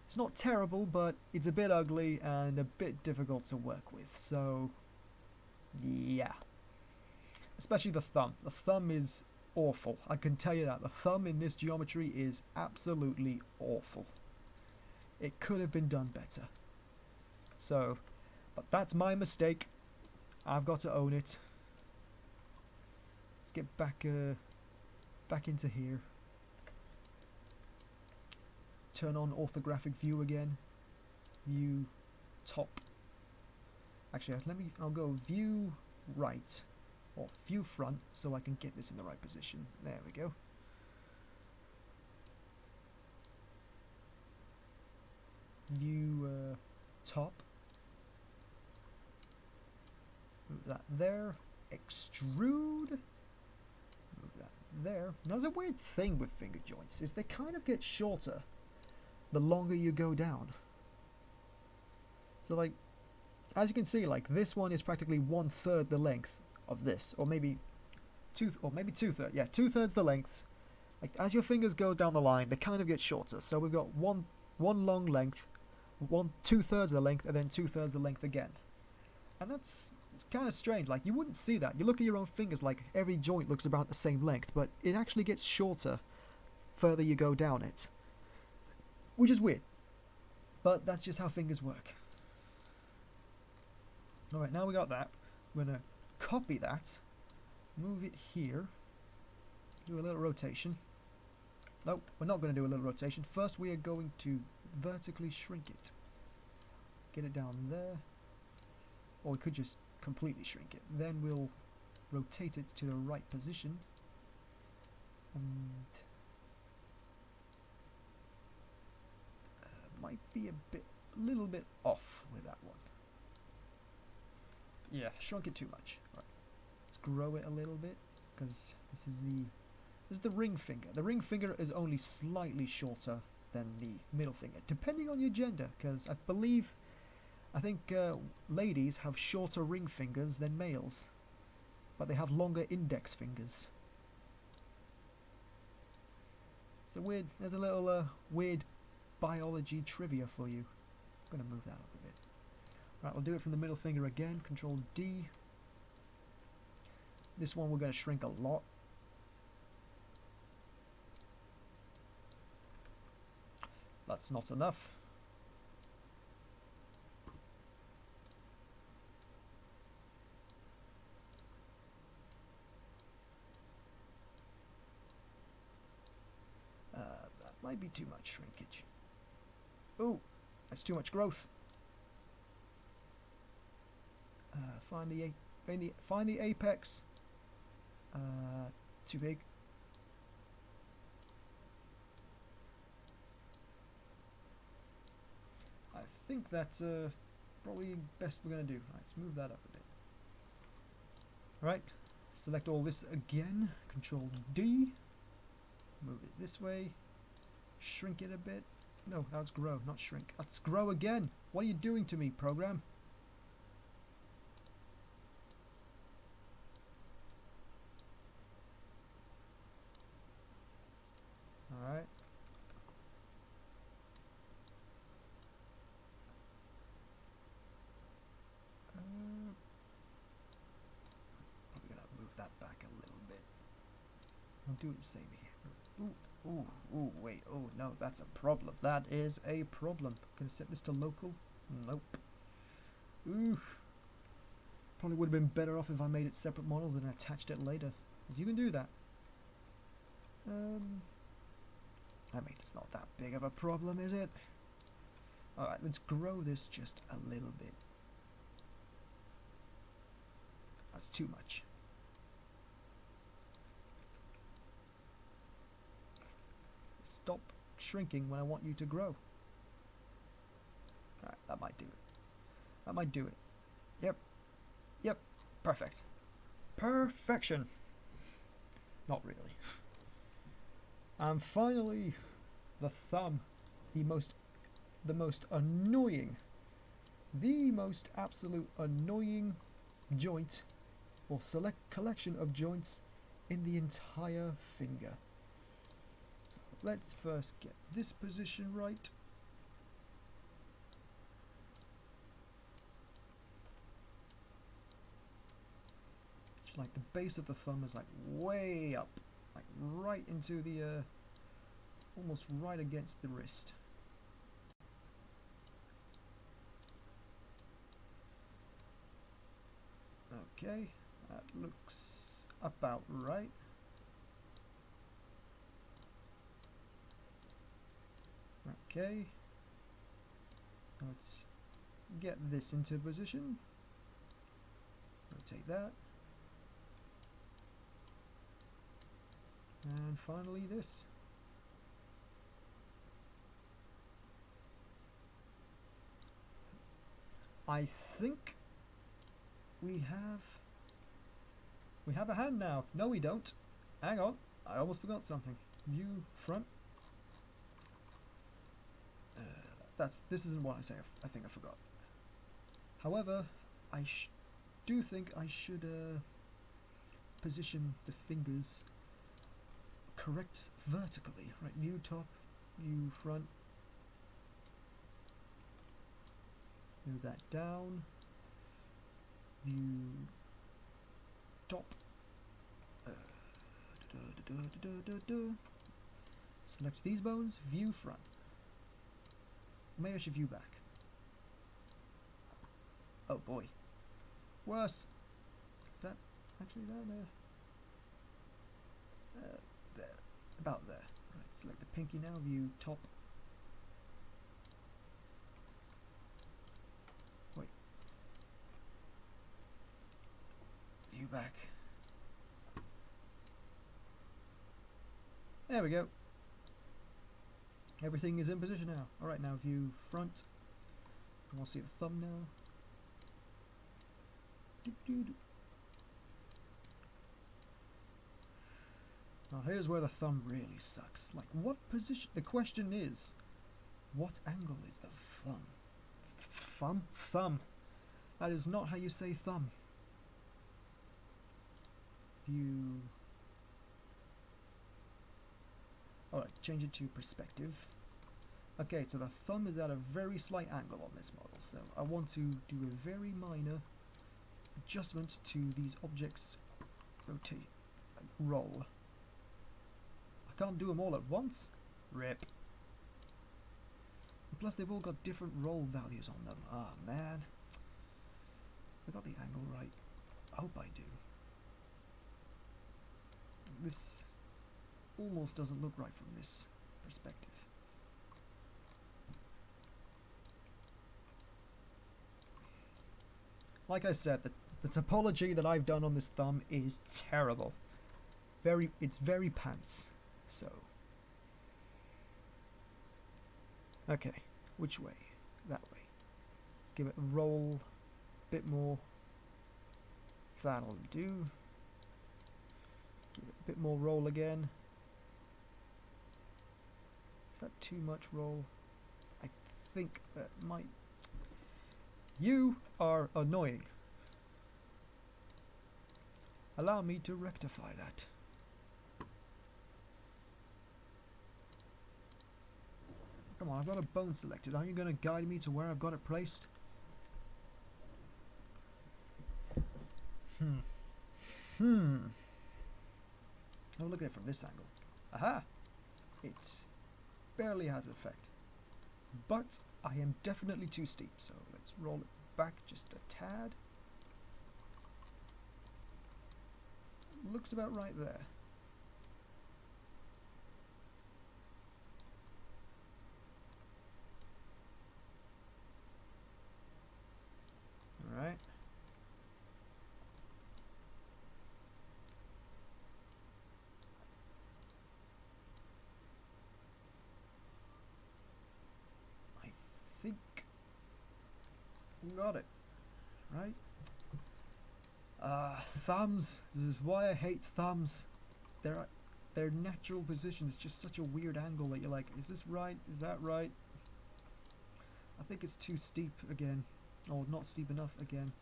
It's not terrible, but it's a bit ugly and a bit difficult to work with. So, yeah. Especially the thumb. The thumb is awful. I can tell you that. The thumb in this geometry is absolutely awful. It could have been done better. So, but that's my mistake. I've got to own it. Let's get back into here. Turn on orthographic view again. View top. Actually, I'll go view right. Or view front, so I can get this in the right position. There we go. View top. Move that there. Extrude. Move that there. Now, there's a weird thing with finger joints, is they kind of get shorter the longer you go down. So like, as you can see, like this one is practically 1/3 the length of this, or maybe 2/3. Yeah, 2/3 the length, Like as your fingers go down the line, they kind of get shorter. So we've got one long length, 2/3 of the length, and then 2/3 the length again. And it's kind of strange. Like you wouldn't see that. You look at your own fingers, like every joint looks about the same length, but it actually gets shorter further you go down it, which is weird. But that's just how fingers work. Alright, now we got that. We're going to copy that, move it here, do a little rotation. Nope, we're not going to do a little rotation. First we are going to vertically shrink it. Get it down there. Or we could just completely shrink it. Then we'll rotate it to the right position. And might be a little bit off with that one. Yeah, shrunk it too much. Right. Let's grow it a little bit, because this is the ring finger. The ring finger is only slightly shorter than the middle finger, depending on your gender, because I think ladies have shorter ring fingers than males, but they have longer index fingers. There's a little weird biology trivia for you. I'm going to move that up a bit. Right, we'll do it from the middle finger again, Control D. This one we're going to shrink a lot. That's not enough. That might be too much shrinkage. Ooh, that's too much growth. Find the apex. Too big. I think that's probably best we're going to do. Right, let's move that up a bit. Right, select all this again. Control D. Move it this way. Shrink it a bit. No, that's grow, not shrink. Let's grow again. What are you doing to me, program? Alright. Probably gonna move that back a little bit. I'll do it the same here. Ooh, wait. Oh, no, that's a problem. That is a problem. Can I set this to local? Nope. Ooh. Probably would have been better off if I made it separate models and attached it later. Because you can do that. I mean, it's not that big of a problem, is it? Alright, let's grow this just a little bit. That's too much. Stop shrinking when I want you to grow. Alright, that might do it. That might do it. Yep, perfect. Perfection. Not really. And finally, the thumb. The most annoying, the most absolute annoying joint or collection of joints in the entire finger. So let's first get this position right. It's like the base of the thumb is like way up, like right into the almost right against the wrist. Okay, that looks about right. Okay, let's get this into position. Rotate that. And finally this. I think we have a hand now. No, we don't. Hang on, I almost forgot something. View front. This isn't what I say. I think I forgot. However, I do think I should position the fingers correct vertically. Right, view top, view front. Move that down. View top. Select these bones, view front. Maybe I should view back. Oh boy. Worse. Is that actually that? There. About there. Right, select the pinky now, view top. Wait. View back. There we go. Everything is in position now. Alright, now view front. And we'll see the thumbnail. Now here's where the thumb really sucks. Like, what position? The question is, what angle is the thumb? Thumb? Thumb. That is not how you say thumb. View. Alright, change it to perspective. Okay, so the thumb is at a very slight angle on this model, so I want to do a very minor adjustment to these objects' rotate, like roll. I can't do them all at once. Rip. And plus they've all got different roll values on them. Ah, man. I got the angle right. I hope I do. This almost doesn't look right from this perspective. Like I said, the topology that I've done on this thumb is terrible. It's very pants. So, okay, which way? That way. Let's give it a roll, a bit more. That'll do. Give it a bit more roll again. Is that too much roll? I think that might. You are annoying. Allow me to rectify that. Come on, I've got a bone selected. Are you going to guide me to where I've got it placed? I'll look at it from this angle. Aha! It barely has effect. But I am definitely too steep, so let's roll it back just a tad. Looks about right there. Alright. I think got it. Right? Thumbs. This is why I hate thumbs. Their natural position is just such a weird angle that you're like, is this right? Is that right? I think it's too steep again. Or not steep enough again.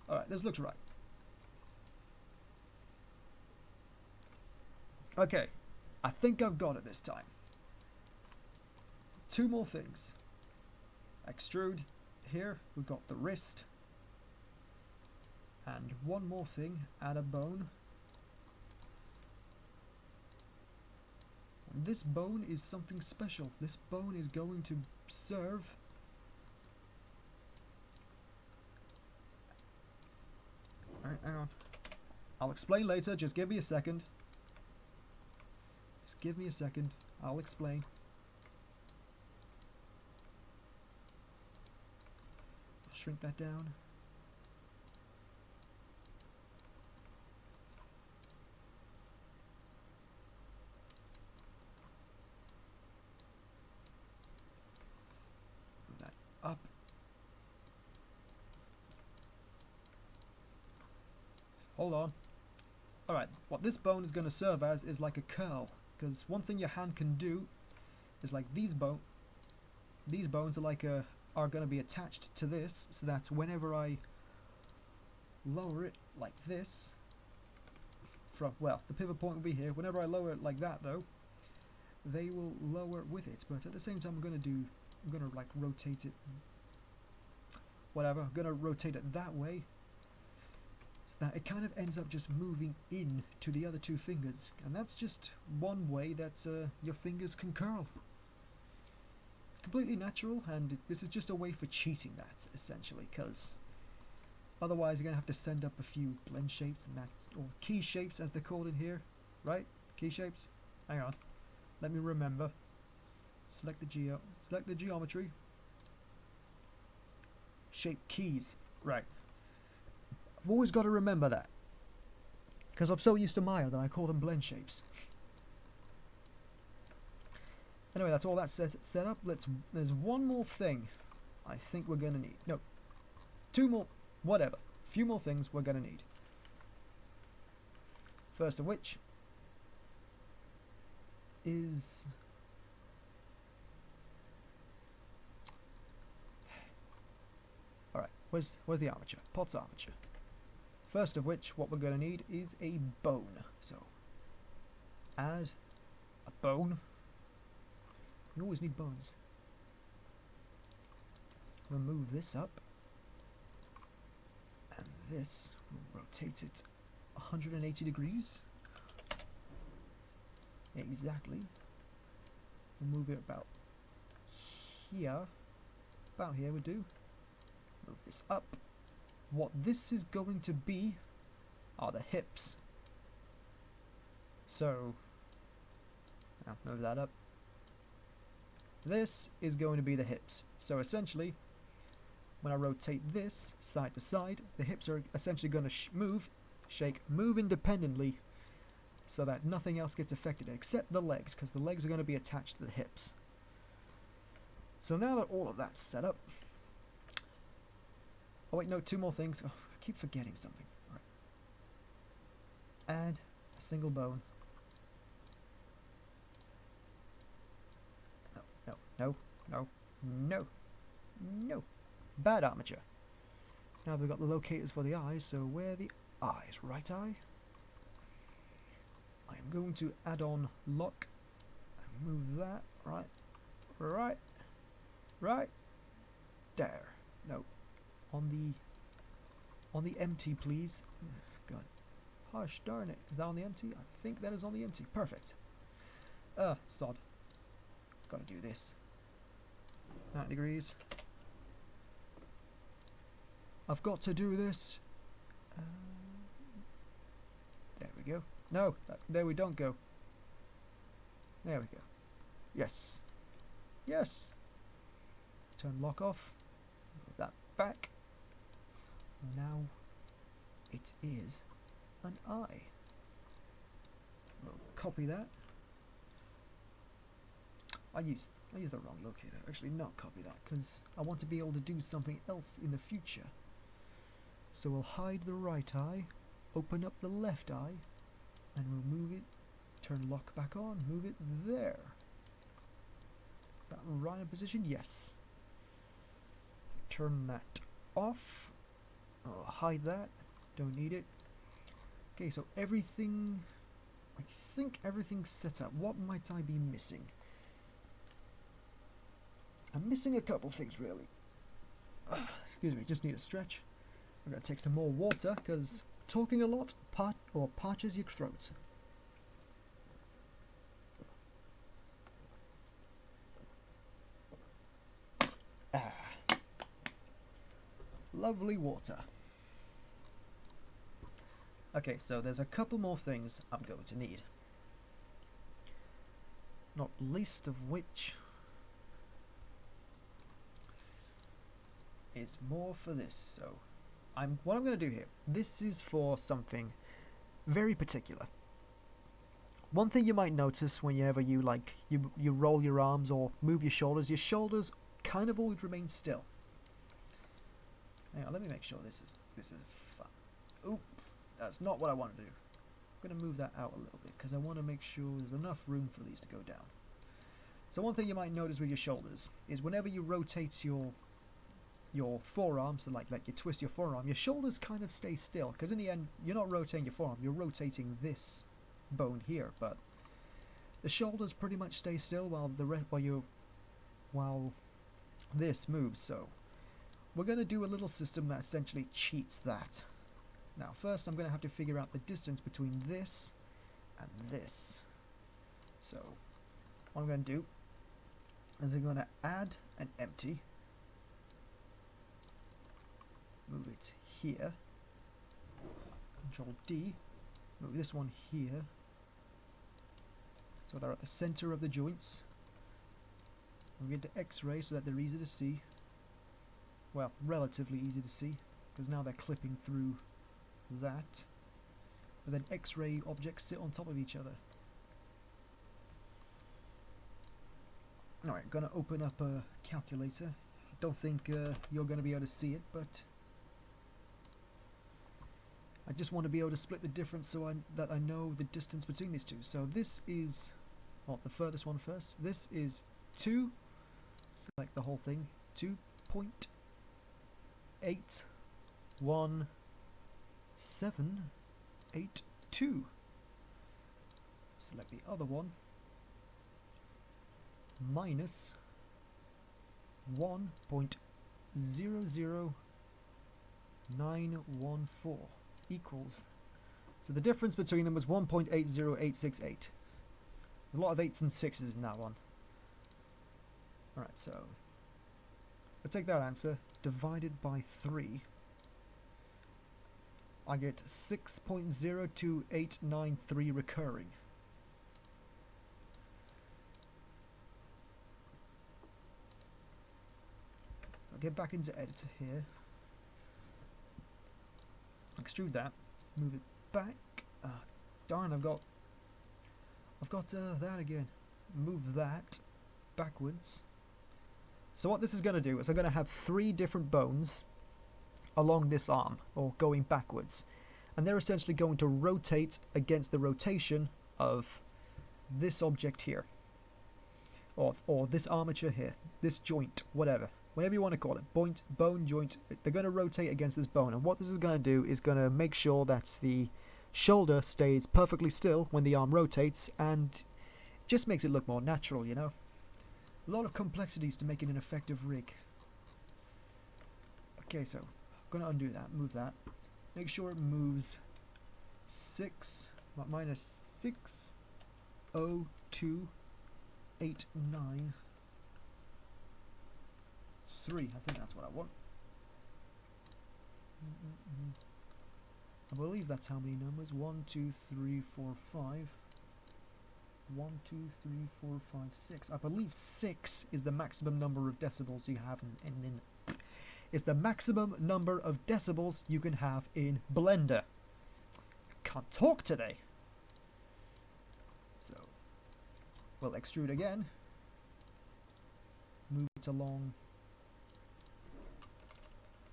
Alright, this looks right. Okay, I think I've got it this time. Two more things. Extrude here, we've got the wrist. And one more thing, add a bone. And this bone is something special. This bone is going to serve Alright, hang on. I'll explain later, just give me a second. Just give me a second, I'll explain. I'll shrink that down. Move that up. Hold on. Alright, what this bone is going to serve as is like a curl. Because one thing your hand can do is like these bones are like are going to be attached to this, so that whenever I lower it like this, from, well, the pivot point will be here. Whenever I lower it like that, though, they will lower with it. But at the same time, I'm gonna like rotate it. Whatever. I'm gonna rotate it that way, so that it kind of ends up just moving in to the other two fingers, and that's just one way that your fingers can curl. It's completely natural, and this is just a way for cheating that, essentially, because otherwise you're going to have to send up a few blend shapes and that, or key shapes as they're called in here, right? Key shapes? Hang on. Let me remember. Select the geometry. Shape keys. Right. I've always got to remember that, because I'm so used to Maya that I call them blend shapes. Anyway, that's all that set up. There's one more thing I think we're gonna need. No, two more, whatever. A few more things we're gonna need. First of which is alright, where's the armature? Pot's armature. First of which, what we're gonna need is a bone. So add a bone. We always need bones. Remove this up, and this, we'll rotate it 180 degrees. Exactly. We'll move it about here. About here we do. Move this up. What this is going to be are the hips. So, now move that up. This is going to be the hips. So essentially, when I rotate this side to side, the hips are essentially going to move independently, so that nothing else gets affected except the legs, because the legs are going to be attached to the hips. So now that all of that's set up, oh wait, no, two more things. Oh, I keep forgetting something. All right. Add a single bone. No. Bad armature. Now we've got the locators for the eyes, so where are the eyes? Right eye. I am going to add on lock and move that right there. No, on the empty, please. God, gosh darn it! Is that on the empty? I think that is on the empty. Perfect. Sod. Gotta do this. 90 degrees. I've got to do this. There we go. No, there we don't go. There we go. Yes. Yes. Turn lock off. Move that back. Now it is an eye. We'll copy that. I used the wrong locator. Actually, not copy that, because I want to be able to do something else in the future. So we'll hide the right eye, open up the left eye, and we'll move it, turn lock back on, move it there. Is that right in position? Yes. Turn that off. I'll hide that. Don't need it. Okay, so everything, I think everything's set up. What might I be missing? I'm missing a couple things, really. Excuse me, just need a stretch. I'm going to take some more water, because talking a lot parches your throat. Lovely water. Okay, so there's a couple more things I'm going to need. Not least of which is more for this. So what I'm going to do here, this is for something very particular. One thing you might notice whenever you roll your arms or move your shoulders kind of always remain still. Hang on, let me make sure this is fun. Oop, that's not what I want to do. I'm going to move that out a little bit because I want to make sure there's enough room for these to go down. So one thing you might notice with your shoulders is whenever you rotate your your forearm, so like you twist your forearm, your shoulders kind of stay still, because in the end you're not rotating your forearm, you're rotating this bone here, but the shoulders pretty much stay still while this moves. So we're going to do a little system that essentially cheats that. Now first I'm going to have to figure out the distance between this and this. So what I'm going to do is I'm going to add an empty, move it here, Control D, move this one here, so they're at the center of the joints. I'm going to X-ray so that they're easy to see, well, relatively easy to see, because now they're clipping through that, but then X-ray objects sit on top of each other. Alright, gonna open up a calculator. Don't think you're gonna be able to see it, but I just want to be able to split the difference so that I know the distance between these two. So this is, well, the furthest one first. This is 2, select the whole thing, 2.81782. Select the other one, minus 1.00914 equals, so the difference between them was 1.80868. A lot of 8s and 6s in that one. Alright, so I take that answer divided by 3, I get 6.02893 recurring. So I'll get back into editor here, extrude that, move it back. Darn, I've got that again. Move that backwards. So what this is going to do is I'm going to have 3 different bones along this arm, or going backwards, and they're essentially going to rotate against the rotation of this object here, or this armature here, this joint, whatever you want to call it, bone joint. They're going to rotate against this bone, and what this is going to do is going to make sure that the shoulder stays perfectly still when the arm rotates, and it just makes it look more natural, you know. A lot of complexities to make it an effective rig. Okay, so I'm going to undo that, move that, make sure it moves minus 60289 3. I think that's what I want. I believe that's how many numbers. 1, 2, 3, 4, 5. 1, 2, 3, 4, 5, 6. I believe 6 is the maximum number of decibels you have in it's the maximum number of decibels you can have in Blender. I can't talk today. So we'll extrude again. Move it along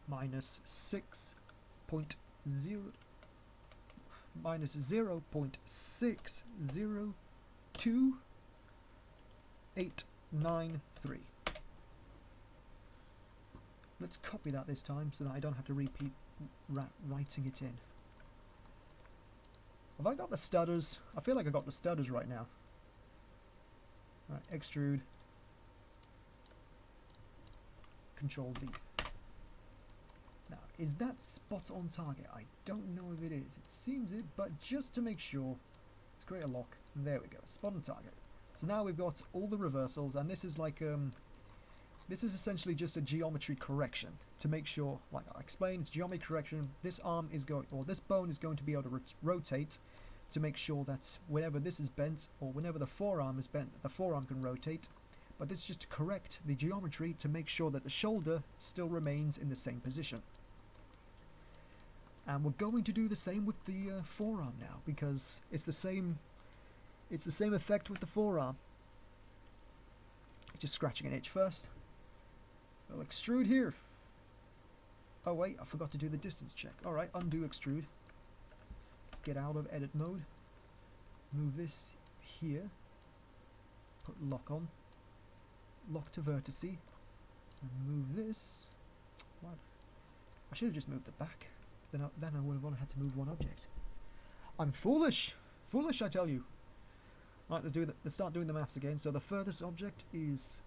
minus 0.602.893. Let's copy that this time so that I don't have to repeat writing it in. Have I got the stutters? I feel like I got the stutters right now. Right, extrude. Control V. Now, is that spot on target? I don't know if it is. It seems it, but just to make sure, let's create a lock. There we go, spot on target. So now we've got all the reversals, and this is like this is essentially just a geometry correction to make sure, like I explained, it's geometry correction. This arm is going, or this bone is going to be able to rotate to make sure that whenever this is bent, or whenever the forearm is bent, the forearm can rotate. But this is just to correct the geometry to make sure that the shoulder still remains in the same position. And we're going to do the same with the forearm now, because it's the same effect with the forearm. Just scratching an itch first. We'll extrude here. Oh wait, I forgot to do the distance check. Alright, undo extrude. Let's get out of edit mode. Move this here. Put lock on. Lock to vertice. And move this. What? I should have just moved it back. Then I would have only had to move one object. I'm foolish! Foolish, I tell you! Right, let's start doing the maths again. So the furthest object is...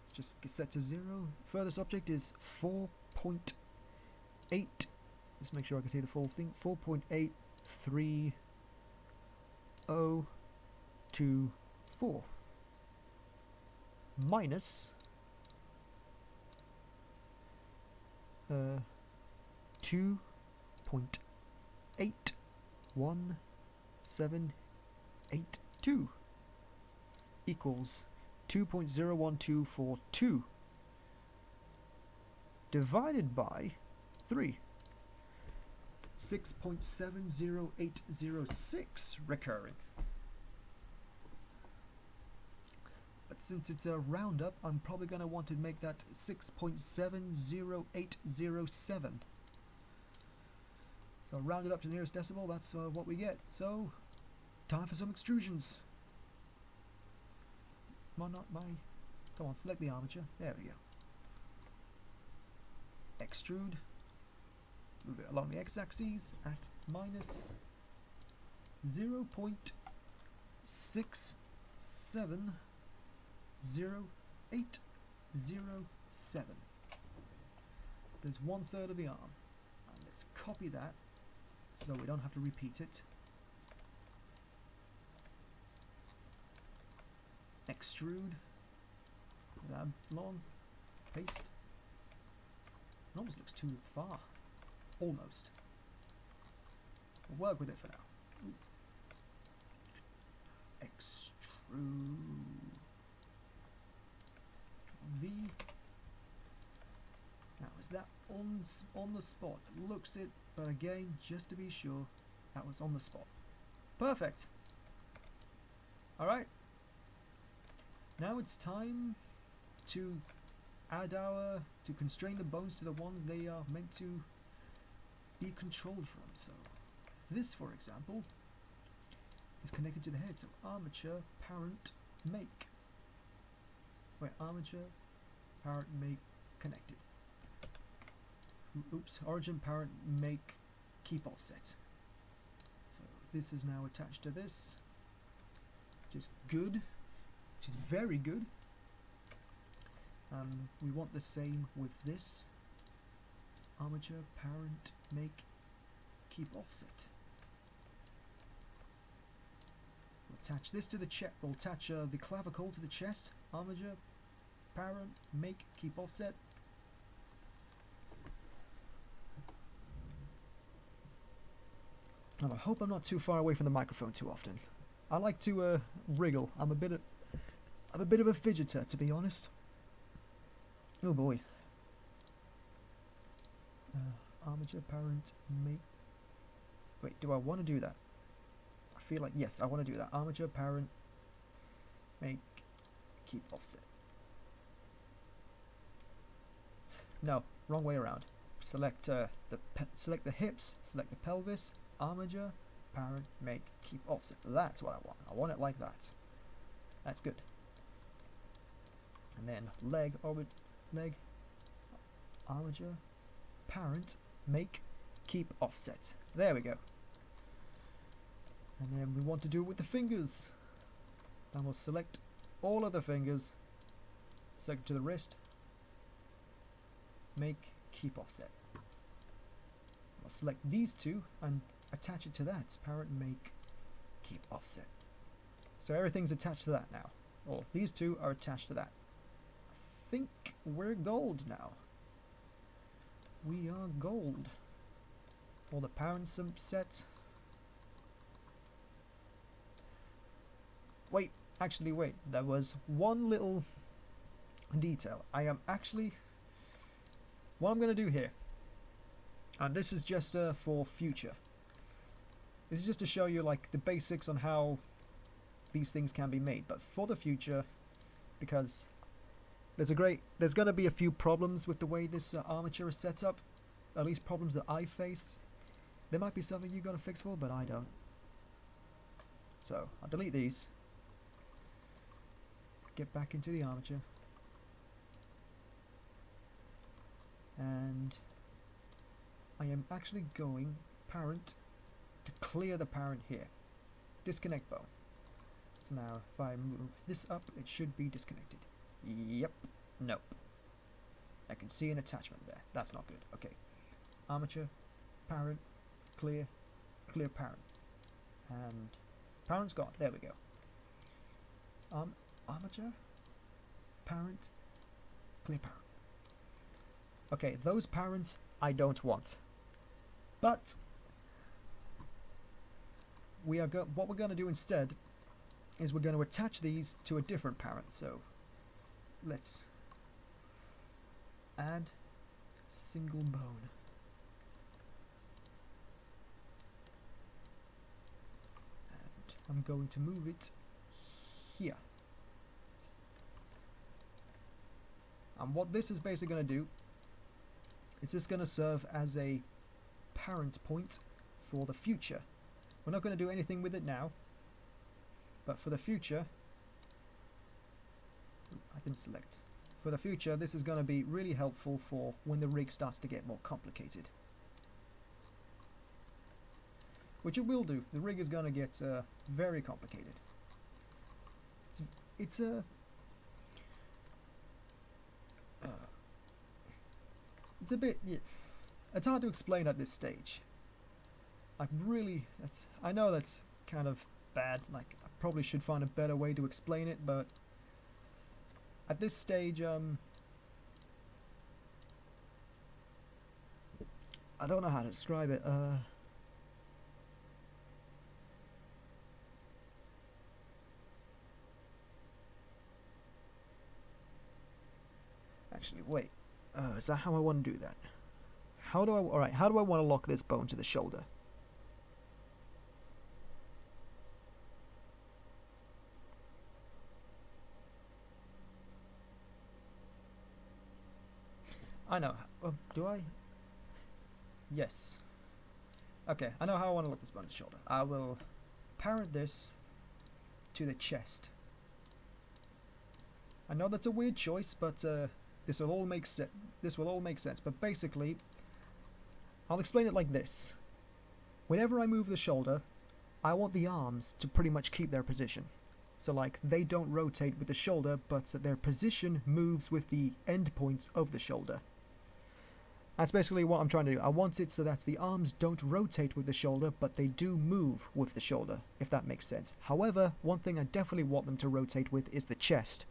let's just get set to 0. Furthest object is 4.8... just make sure I can see the full thing. 4.83024 minus 2.81782 equals 2.01242 divided by 3. 6.70806 recurring. But since it's a roundup, I'm probably going to want to make that 6.70807. So round it up to the nearest decimal, that's what we get. So, time for some extrusions. Come on, select the armature. There we go. Extrude. Move it along the x-axis at minus 0.6700807. There's 1/3 of the arm. And let's copy that so we don't have to repeat it. Extrude. That long. Paste. It almost looks too far. Almost. We'll work with it for now. Extrude. V. Now, is that on the spot? It looks it, but again, just to be sure, that was on the spot. Perfect. Alright. Now it's time to add to constrain the bones to the ones they are meant to be controlled from. So this, for example, is connected to the head. So armature parent make. Wait, armature parent make connected. Oops, origin parent make keep offset. So this is now attached to this, which is good, which is very good. We want the same with this. Armature parent make keep offset. We'll attach this to the chest. We'll attach the clavicle to the chest. Armature parent make keep offset. And I hope I'm not too far away from the microphone too often. I like to wriggle. I'm a bit of a fidgeter, to be honest. Oh boy. Armature parent make. Wait, do I want to do that? I feel like yes, I want to do that. Armature parent make keep offset. No, wrong way around. Select select the hips, select the pelvis. Armature parent make keep offset. That's what I want. I want it like that. That's good. And then leg armature parent make keep offset. There we go. And then we want to do it with the fingers. Then we'll select all of the fingers, select it to the wrist, make keep offset. I'll select these two and attach it to that. Parent make keep offset. So everything's attached to that now. Or these two are attached to that. I think we're gold now. We are gold. All the parents are set. Wait, actually wait. There was one little detail. I am actually... what I'm going to do here, and this is just for future. This is just to show you like the basics on how these things can be made. But for the future, because there's going to be a few problems with the way this armature is set up. At least problems that I face. There might be something you got to fix for, but I don't. So I'll delete these. Get back into the armature. And I am actually going parent to clear the parent here. Disconnect bone. So now if I move this up, it should be disconnected. Yep. Nope. I can see an attachment there. That's not good. Okay. Armature, parent, clear, clear parent. And parent's gone. There we go. Armature, parent, clear parent. Okay, those parents I don't want. But what we're going to do instead is we're going to attach these to a different parent. So let's add single bone. And I'm going to move it here. And what this is basically going to do, it's just going to serve as a parent point for the future. We're not going to do anything with it now, but for the future, I didn't select. For the future, this is going to be really helpful for when the rig starts to get more complicated. Which it will do. The rig is going to get very complicated. It's a bit. Yeah, it's hard to explain at this stage. I know that's kind of bad. Like, I probably should find a better way to explain it, but at this stage, I don't know how to describe it. Actually, wait. Is that how I want to do that? How do I want to lock this bone to the shoulder? I know. Do I? Yes. Okay, I know how I want to lock this bone to the shoulder. I will parent this to the chest. I know that's a weird choice, but this will all make sense. This will all make sense. But basically, I'll explain it like this. Whenever I move the shoulder, I want the arms to pretty much keep their position. So like, they don't rotate with the shoulder, but their position moves with the end point of the shoulder. That's basically what I'm trying to do. I want it so that the arms don't rotate with the shoulder, but they do move with the shoulder, if that makes sense. However, one thing I definitely want them to rotate with is the chest.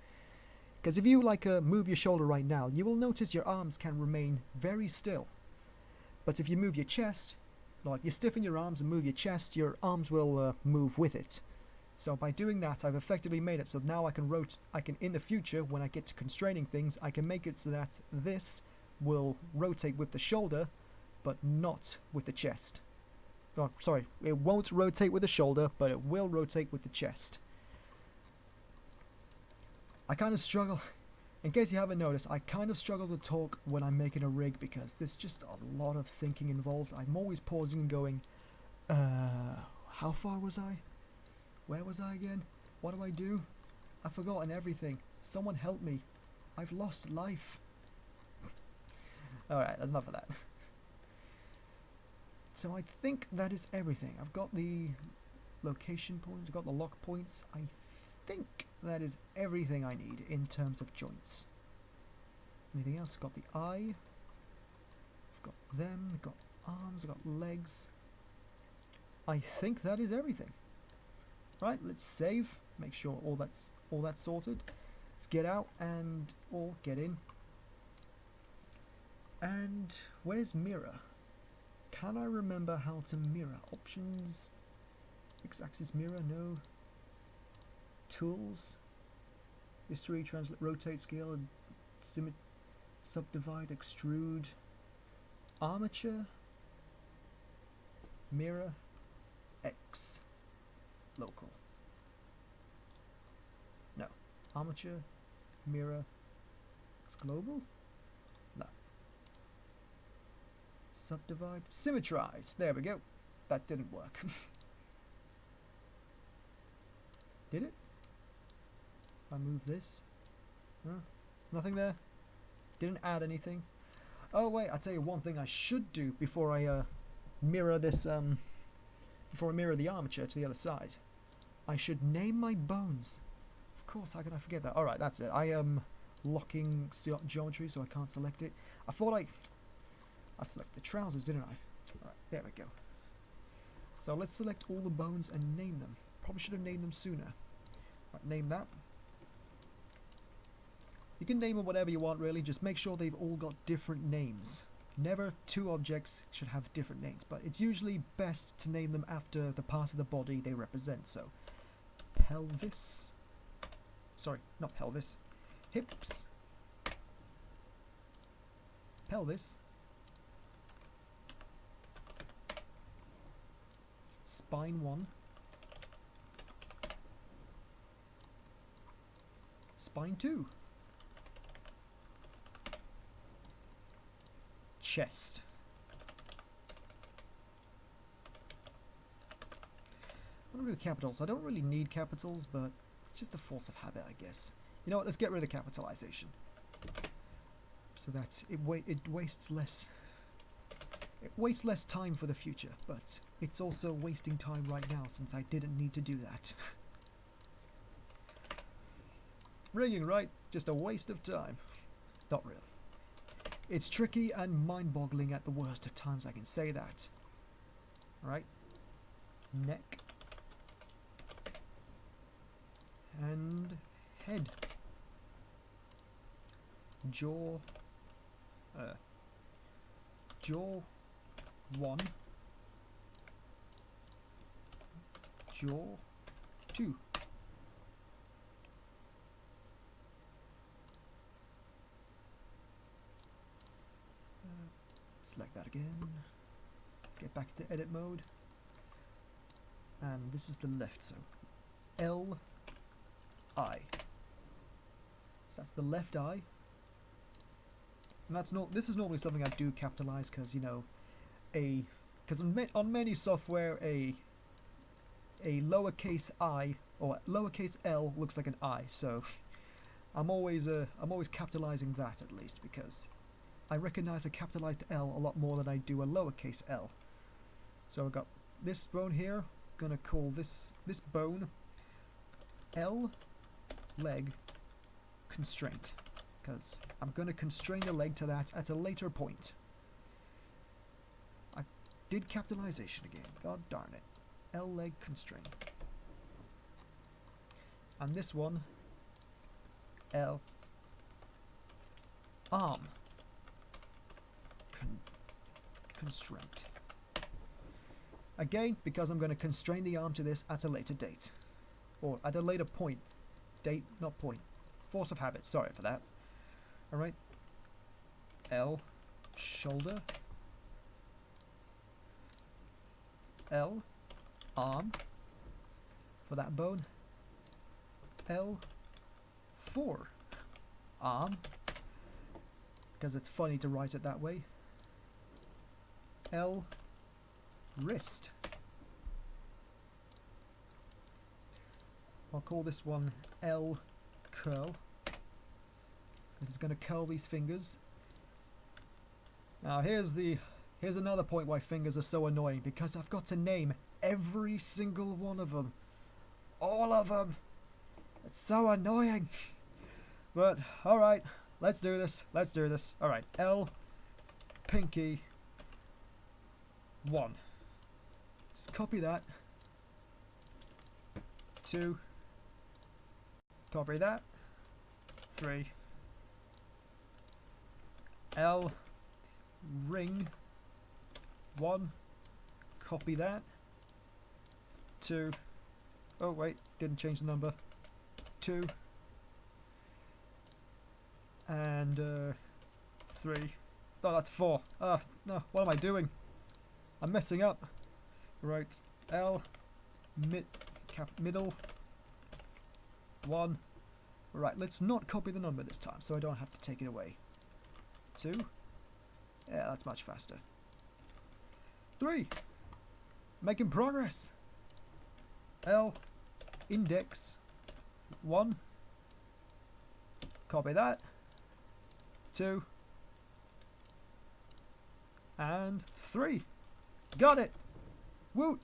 Because if you move your shoulder right now, you will notice your arms can remain very still. But if you move your chest, like you stiffen your arms and move your chest, your arms will move with it. So by doing that, I've effectively made it so now I can in the future, when I get to constraining things, I can make it so that this will rotate with the shoulder, but not with the chest. Oh, sorry, it won't rotate with the shoulder, but it will rotate with the chest. I kind of struggle, in case you haven't noticed, I kind of struggle to talk when I'm making a rig because there's just a lot of thinking involved. I'm always pausing and going, how far was I? Where was I again? What do I do? I've forgotten everything. Someone help me. I've lost life. Alright, that's enough of that. So I think that is everything. I've got the location points, I've got the lock points. I think that is everything I need in terms of joints. Anything else? I've got the eye. I've got them, I've got arms, I've got legs. I think that is everything. Right, let's save. Make sure all that's sorted. Let's get out or get in. And where's mirror? Can I remember how to mirror? Options, X-axis mirror, no. Tools, history, translate, rotate, scale, subdivide, extrude, armature, mirror, X, local. No, armature, mirror, it's global. No. Subdivide, symmetrize. There we go. That didn't work. Did it? If I move this, huh? Nothing there. Didn't add anything. Oh wait, I'll tell you one thing I should do before I mirror this before I mirror the armature to the other side. I should name my bones. Of course, how can I forget that? Alright, that's it. I am locking geometry so I can't select it. I thought I selected the trousers, didn't I? Alright, there we go. So let's select all the bones and name them. Probably should have named them sooner. Right, name that. You can name them whatever you want really, just make sure they've all got different names. Never two objects should have different names, but it's usually best to name them after the part of the body they represent. So, pelvis. Sorry, not pelvis. Hips. Pelvis. Spine 1. Spine 2. Chest. I'm gonna do capitals. I don't really need capitals, but it's just a force of habit, I guess. You know what? Let's get rid of the capitalization, so that it wastes less. It wastes less time for the future, but it's also wasting time right now since I didn't need to do that. Ringing, right? Just a waste of time. Not really. It's tricky and mind-boggling at the worst of times, I can say that. Alright. Neck. And head. Jaw. Jaw 1. Jaw 2. Select that again. Let's get back to edit mode. And this is the left, so L I. So that's the left eye. And that's not. This is normally something I do capitalize because you know, because on many software a lowercase I or lowercase L looks like an I. So I'm always capitalizing that at least because I recognize a capitalized L a lot more than I do a lowercase L. So I've got this bone here. Gonna call this bone L leg constraint because I'm gonna constrain the leg to that at a later point. I did capitalization again. God darn it. L leg constraint. And this one L arm constraint. Again, because I'm going to constrain the arm to this at a later date. Or at a later point. Date, not point. Force of habit, sorry for that. Alright. L, shoulder. L, arm. For that bone. L, 4. Arm. Because it's funny to write it that way. L, wrist. I'll call this one L, curl. This is going to curl these fingers. Now here's another point why fingers are so annoying, because I've got to name every single one of them. All of them. It's so annoying. But alright, let's do this. Let's do this. Alright, L, pinky 1. Just copy that. 2. Copy that. 3. L, ring 1. Copy that. 2. Oh wait, didn't change the number. 2. And 3. Oh, that's 4. No, what am I doing? I'm messing up. Right, L, middle 1. Right, let's not copy the number this time, so I don't have to take it away. 2. Yeah, that's much faster. 3. Making progress. L, index 1. Copy that. 2. And 3. Got it! Woot!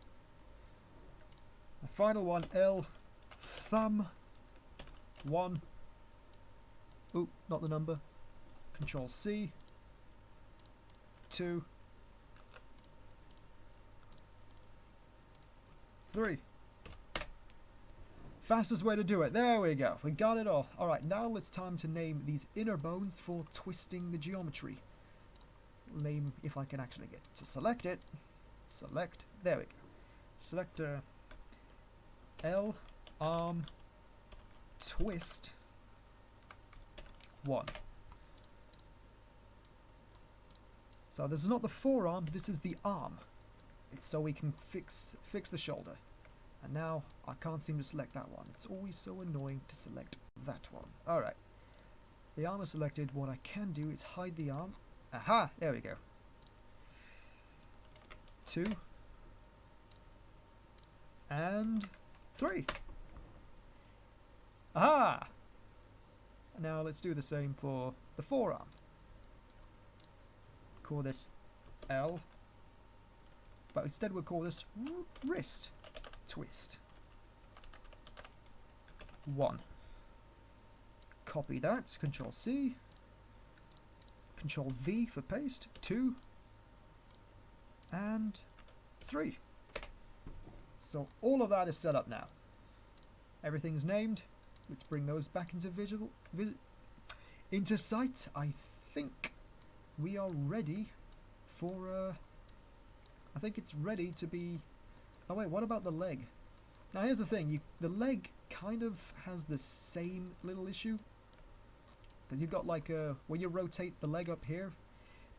The final one, L, thumb, 1. Oop, not the number. Control C, 2, 3. Fastest way to do it. There we go. We got it all. Alright, now it's time to name these inner bones for twisting the geometry. Name, if I can actually get to select it. Select. There we go. Select L, arm, twist, 1. So this is not the forearm, this is the arm. It's so we can fix the shoulder. And now I can't seem to select that one. It's always so annoying to select that one. Alright. The arm is selected. What I can do is hide the arm. Aha! There we go. 2. And 3. Aha! Now let's do the same for the forearm. Call this L. But instead we'll call this wrist twist. 1. Copy that. Control C. Control V for paste. 2. And 3. So all of that is set up now. Everything's named. Let's bring those back into into sight. I think we are ready for I think it's ready to be... Oh wait, what about the leg? Now here's the thing, the leg kind of has the same little issue. Because you've got like when you rotate the leg up here,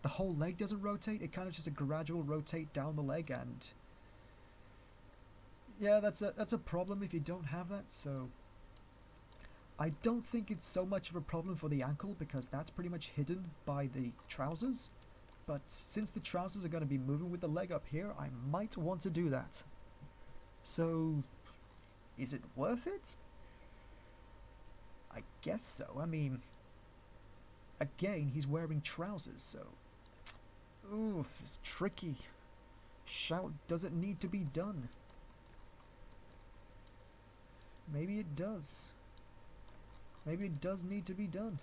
the whole leg doesn't rotate, it kind of just a gradual rotate down the leg, and yeah, that's a problem if you don't have that. So I don't think it's so much of a problem for the ankle because that's pretty much hidden by the trousers. But since the trousers are going to be moving with the leg up here, I might want to do that. So, is it worth it? I guess so. I mean, again, he's wearing trousers, so... Oof, it's tricky. Does it need to be done? Maybe it does. Maybe it does need to be done.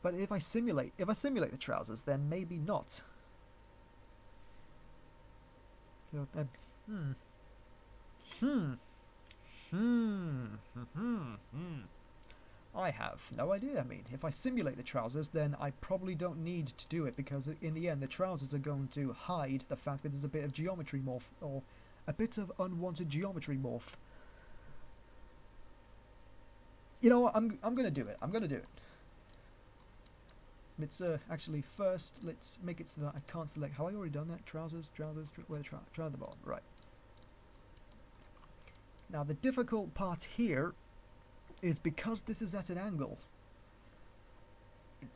But if I simulate the trousers, then maybe not. I have no idea. I mean, if I simulate the trousers, then I probably don't need to do it, because in the end the trousers are going to hide the fact that there's a bit of geometry morph, or a bit of unwanted geometry morph. You know what, I'm gonna do it. I'm gonna do it. Let's actually first let's make it so that I can't select. Have I already done that? Trousers, where the trouser at the bottom, right. Now the difficult part here is because this is at an angle.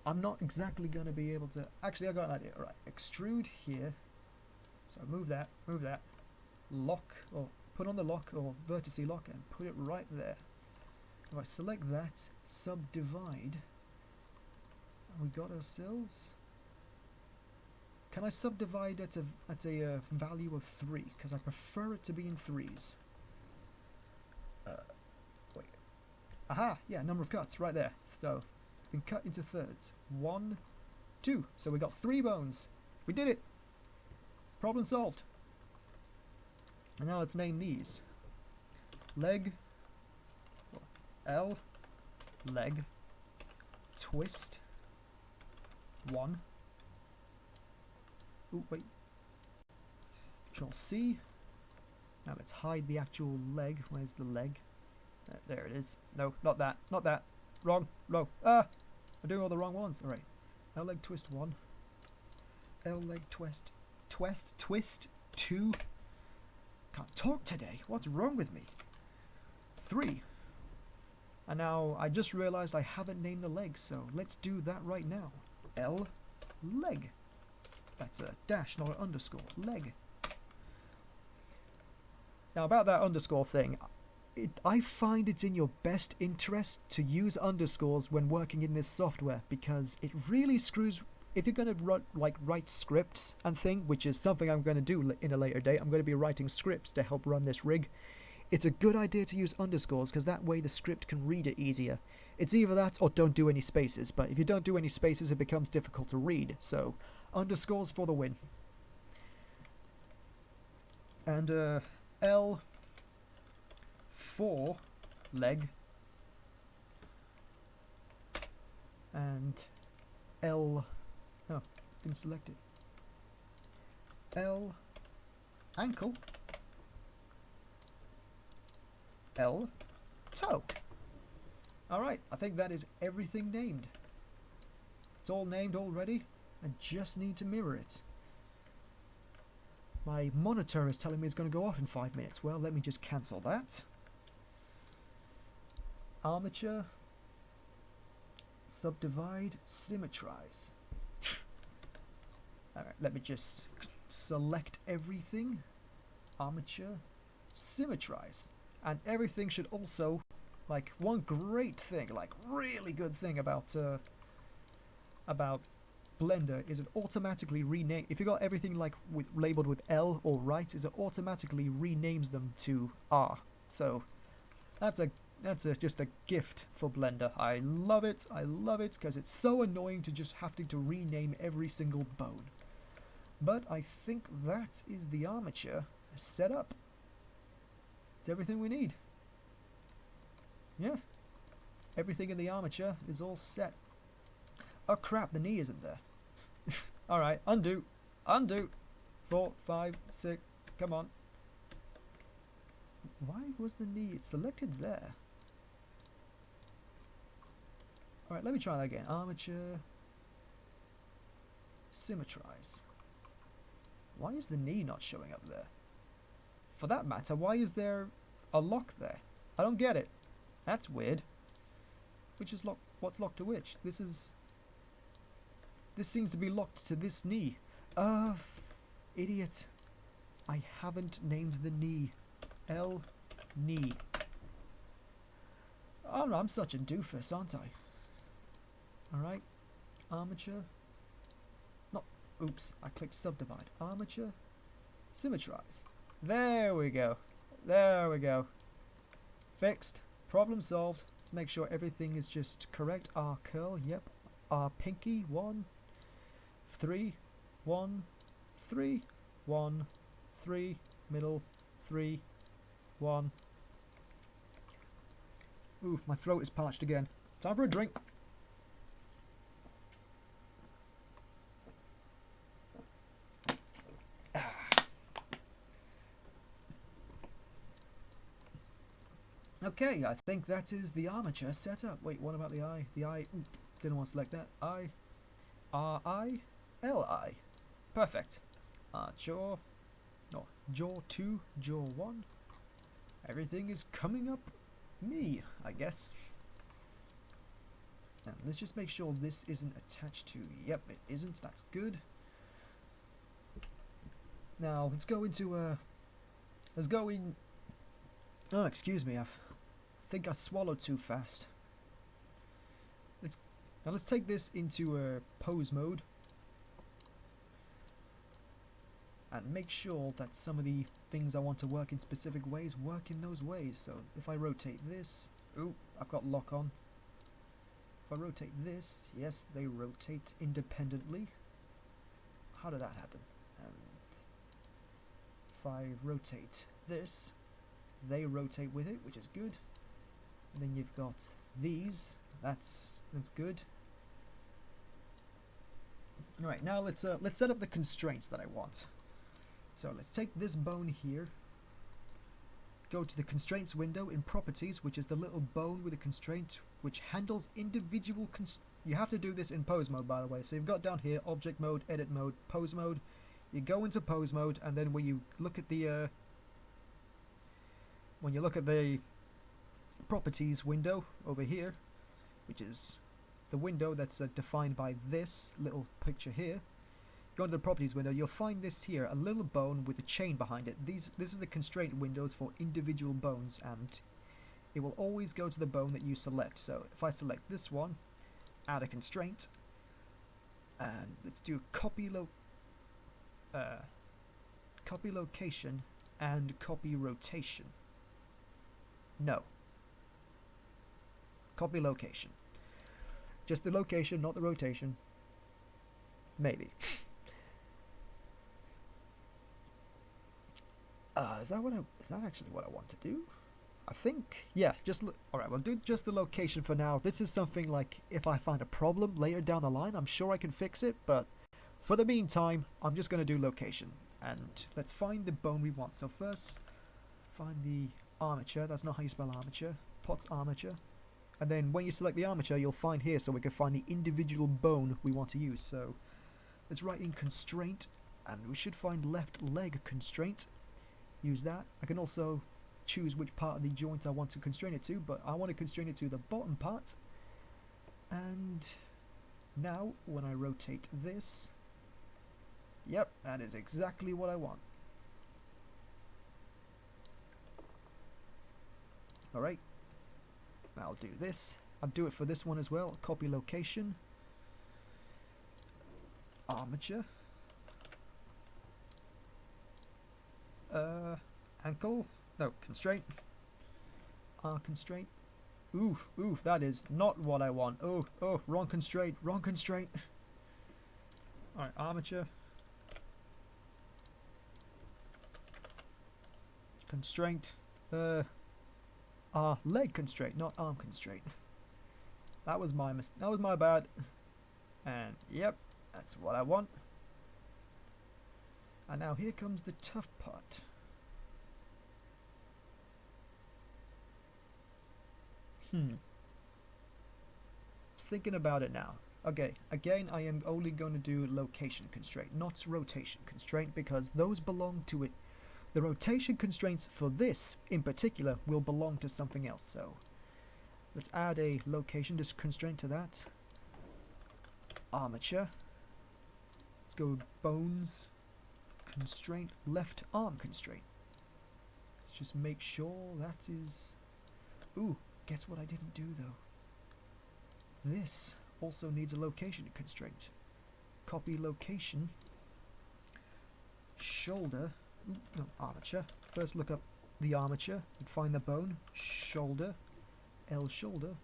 I'm not exactly gonna be able to. Actually, I got an idea. All right, extrude here. So move that, lock, or put on the lock or vertice lock and put it right there. If I select that, subdivide, we got ourselves. Can I subdivide at a value of 3? Because I prefer it to be in 3s. Wait. Aha! Yeah, number of cuts right there. So we can cut into thirds. 1, 2. So we got 3 bones. We did it. Problem solved. And now let's name these. Leg. L, leg, twist, 1. Ooh, wait. Control C. Now let's hide the actual leg. Where's the leg? There it is. No, not that. Not that. Wrong. Wrong. Ah! I'm doing all the wrong ones. Alright. L leg twist 1. L leg twist. Twist 2. Can't talk today. What's wrong with me? 3. And now I just realized I haven't named the leg, so let's do that right now. L, leg. That's a dash, not an underscore. Leg. Now about that underscore thing, I find it's in your best interest to use underscores when working in this software because it really screws. If you're going to write scripts and thing, which is something I'm going to do in a later date, I'm going to be writing scripts to help run this rig. It's a good idea to use underscores because that way the script can read it easier. It's either that or don't do any spaces, but if you don't do any spaces it becomes difficult to read, so underscores for the win. And L for leg and L, no, didn't select it. L ankle, L toe. Alright, I think that is everything named. It's all named already. I just need to mirror it. My monitor is telling me it's going to go off in 5 minutes. Well, let me just cancel that. Armature, subdivide, symmetrize. Alright, let me just select everything. Armature, symmetrize. And everything should also, like, one great thing, like really good thing about Blender is it automatically rename. If you got everything like labeled with L or right, is it automatically renames them to R. So that's just a gift for Blender. I love it because it's so annoying to just having to rename every single bone. But I think that is the armature set up. It's everything we need. Yeah, everything in the armature is all set. Oh crap, the knee isn't there. Alright, undo. 4, 5, 6, come on. Why was the knee? It's selected there. Alright, let me try that again. Armature, symmetrize. Why is the knee not showing up there? For that matter, why is there a lock there? I don't get it. That's weird. Which is locked? What's locked to which? This seems to be locked to this knee. Idiot. I haven't named the knee. L knee. Oh no, I'm such a doofus, aren't I? Alright. Armature. No, oops, I clicked subdivide. Armature. Symmetrize. There we go. There we go. Fixed. Problem solved. Let's make sure everything is just correct. R curl, yep. R pinky, 1, 3, 1, 3, 1, 3, middle, 3, 1. Ooh, my throat is parched again. Time for a drink. Okay, I think that is the armature set up. Wait, what about the eye? The eye, didn't want to select that. I, R-I, L-I. Perfect. Jaw, no, jaw 2, jaw 1. Everything is coming up me, I guess. And let's just make sure this isn't attached to, yep, it isn't, that's good. Now, let's go into, oh, excuse me, I think I swallowed too fast. Let's take this into pose mode and make sure that some of the things I want to work in specific ways work in those ways. So if I rotate this, ooh, I've got lock on. If I rotate this, yes, they rotate independently. How did that happen? And if I rotate this, they rotate with it, which is good. And then you've got these. That's good. All right, now let's set up the constraints that I want. So let's take this bone here. Go to the constraints window in properties, which is the little bone with a constraint which handles individual you have to do this in pose mode, by the way. So you've got down here object mode, edit mode, pose mode. You go into pose mode, and then when you look at the properties window over here, which is the window that's defined by this little picture here, go into the properties window, you'll find this here, a little bone with a chain behind it. This is the constraint windows for individual bones, and it will always go to the bone that you select. So if I select this one, add a constraint, and let's do copy location and copy rotation. No. Copy location. Just the location, not the rotation. Maybe. Is that actually what I want to do? I think, yeah, alright, we'll do just the location for now. This is something like, if I find a problem later down the line, I'm sure I can fix it, but for the meantime, I'm just going to do location. And let's find the bone we want. So first, find the armature. That's not how you spell armature. Pot's armature. And then when you select the armature, you'll find here, so we can find the individual bone we want to use. So let's write in constraint, and we should find left leg constraint. Use that. I can also choose which part of the joint I want to constrain it to, but I want to constrain it to the bottom part. And now when I rotate this, yep, that is exactly what I want. Alright, I'll do this. I'll do it for this one as well. Copy location, armature, ankle, no, constraint, constraint. Ooh, that is not what I want. Oh, wrong constraint. Alright, armature, constraint, leg constraint, not arm constraint. That was my bad. And yep, that's what I want. And now here comes the tough part. Thinking about it now. Okay, again, I am only going to do location constraint, not rotation constraint, because those belong to it. The rotation constraints for this, in particular, will belong to something else. So let's add a location constraint to that. Armature. Let's go bones constraint, left arm constraint. Let's just make sure that is... Ooh, guess what I didn't do though? This also needs a location constraint. Copy location, shoulder, no, armature. First look up the armature and find the bone, shoulder, L shoulder.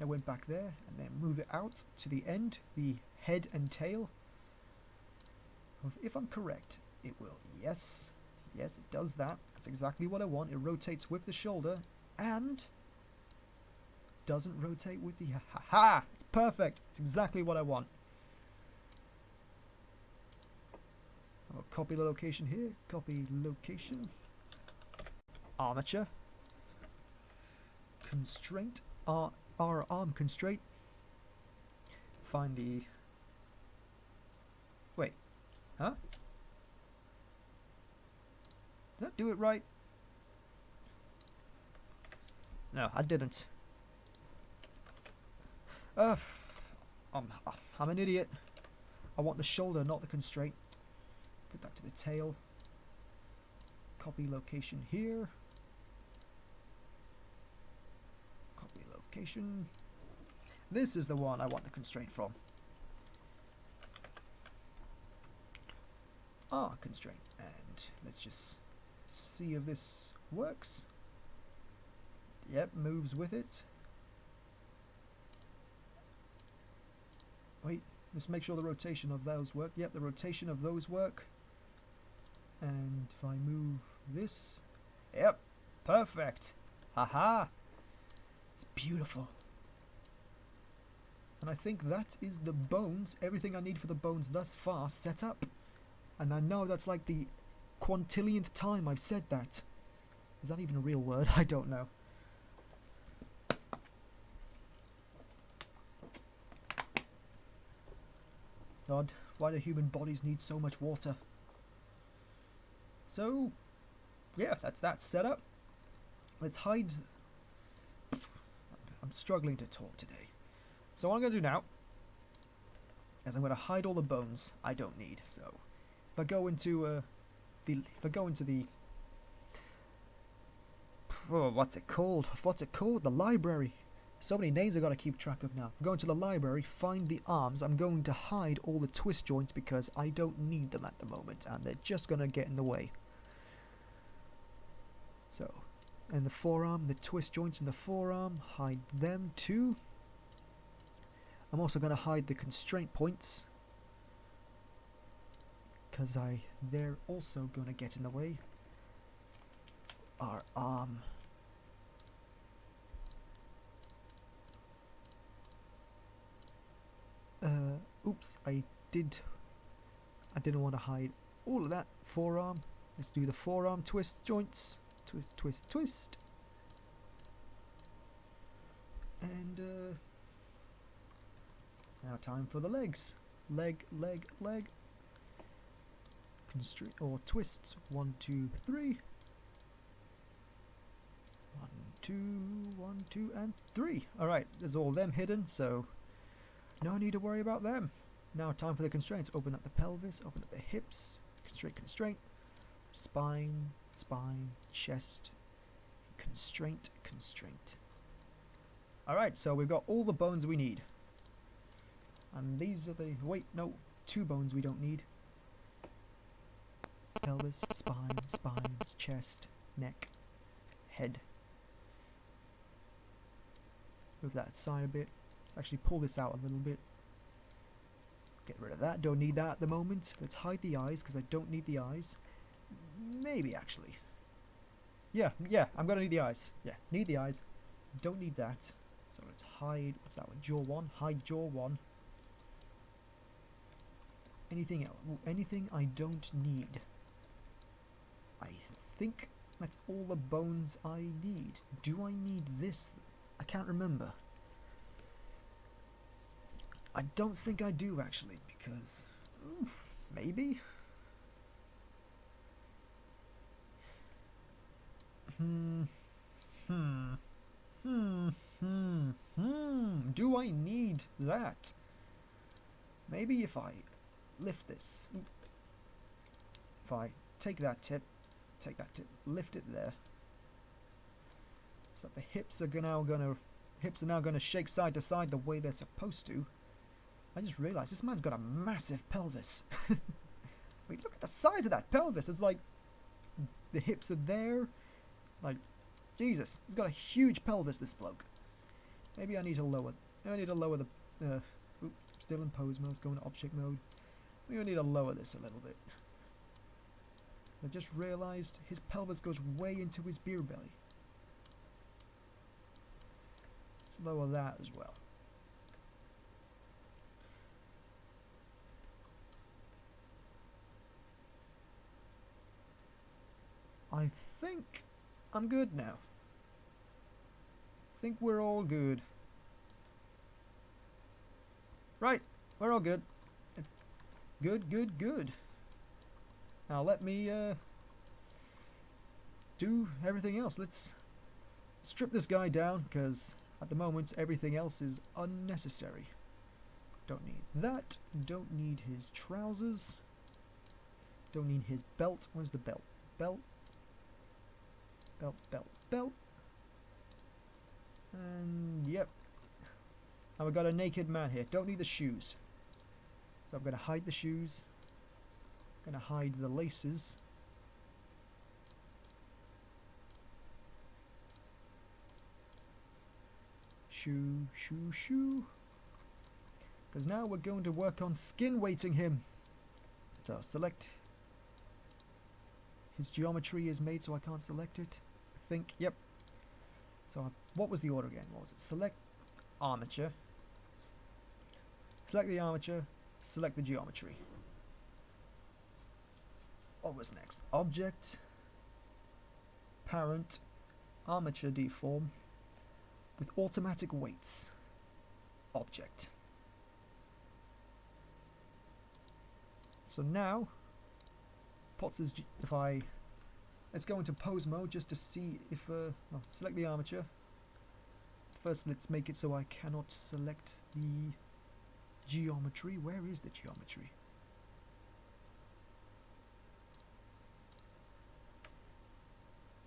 I went back there and then move it out to the end, the head and tail. If I'm correct, it will. Yes, it does that. That's exactly what I want. It rotates with the shoulder and doesn't rotate with the... Ha-ha! It's perfect. It's exactly what I want. I'll copy the location here. Copy location. Armature. Constraint. Our arm constraint. Find the... Wait. Huh? Did I do it right? No, I didn't. I'm an idiot. I want the shoulder, not the constraint. Put that to the tail. Copy location here. Copy location. This is the one I want the constraint from. Constraint. And let's just see if this works. Yep, moves with it. Wait, let's make sure the rotation of those work. Yep, the rotation of those work. And if I move this, yep, perfect. Haha, it's beautiful. And I think that is the bones, everything I need for the bones thus far set up. And I know that's like the quintillionth time I've said that. Is that even a real word? I don't know. God, why do human bodies need so much water? So, yeah, that's that set up. Let's hide... I'm struggling to talk today. So what I'm going to do now is I'm going to hide all the bones I don't need. So, if I go into the Oh, what's it called? What's it called? The library. So many names I've got to keep track of now. I'm going to the library, find the arms. I'm going to hide all the twist joints because I don't need them at the moment, and they're just going to get in the way. So, and the forearm, the twist joints in the forearm, hide them too. I'm also going to hide the constraint points because they're also going to get in the way. Our arm. Oops, I didn't want to hide all of that forearm. Let's do the forearm twist joints. Twist, twist, twist. And now time for the legs. Leg, leg, leg. Constrict or twists. 1, 2, 3. 1, 2, 1, 2, and 3. Alright, there's all them hidden, so no need to worry about them. Now time for the constraints. Open up the pelvis, open up the hips, constraint, constraint, spine, spine, chest, constraint, constraint. Alright, so we've got all the bones we need. And these are the, wait, no, 2 bones we don't need. Pelvis, spine, spine, chest, neck, head. Move that aside a bit. Let's actually pull this out a little bit. Get rid of that. Don't need that at the moment. Let's hide the eyes because I don't need the eyes. Maybe actually. Yeah, I'm gonna need the eyes. Yeah, need the eyes. Don't need that. So let's hide. What's that one? Jaw 1. Hide jaw 1. Anything else? Anything I don't need. I think that's all the bones I need. Do I need this? I can't remember. I don't think I do actually, because maybe. Do I need that? Maybe if I lift this, if I take that tip, lift it there, so the hips are now gonna shake side to side the way they're supposed to. I just realized this man's got a massive pelvis. Wait, look at the size of that pelvis. It's like the hips are there. Like, Jesus, he's got a huge pelvis, this bloke. Maybe I need to lower. I need to lower the. Still in pose mode. Going to object mode. Maybe I need to lower this a little bit. I just realized his pelvis goes way into his beer belly. Let's lower that as well. I think I'm good now. I think we're all good. Right, we're all good. It's good, good, good. Now let me do everything else. Let's strip this guy down, because at the moment everything else is unnecessary. Don't need that. Don't need his trousers. Don't need his belt. Where's the belt? Belt. Belt, belt, belt. And yep. Now we've got a naked man here. Don't need the shoes. So I'm going to hide the shoes. I'm going to hide the laces. Shoe, shoe, shoe. Because now we're going to work on skin weighting him. So select. His geometry is made so I can't select it. I think, yep. So what was the order again? What was it? Select armature. Select the armature. Select the geometry. What was next? Object. Parent. Armature deform. With automatic weights. Object. So now, Potts' if I, let's go into pose mode just to see if, select the armature. First let's make it so I cannot select the geometry. Where is the geometry?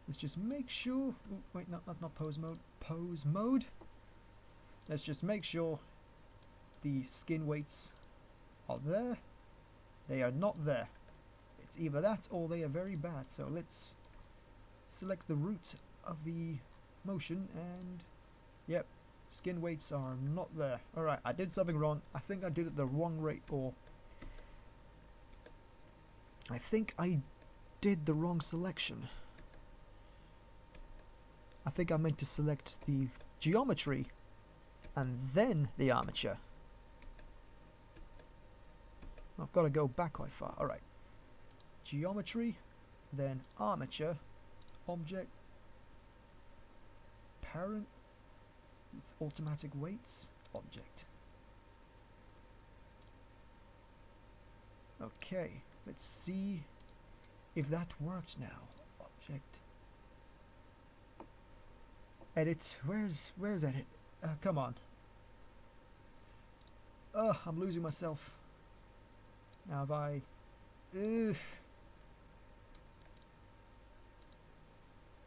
Let's just make sure. Ooh, wait, no, that's not pose mode. Pose mode. Let's just make sure the skin weights are there. They are not there. It's either that or they are very bad. So let's select the root of the motion and yep, skin weights are not there. Alright, I did something wrong. I think I did it the wrong rate, or I think I did the wrong selection. I think I meant to select the geometry and then the armature. I've got to go back quite far. Alright. Geometry, then armature, object, parent, with automatic weights, object. Okay, let's see if that worked now. Object. Edit. Where's edit? Come on. I'm losing myself. Now if I...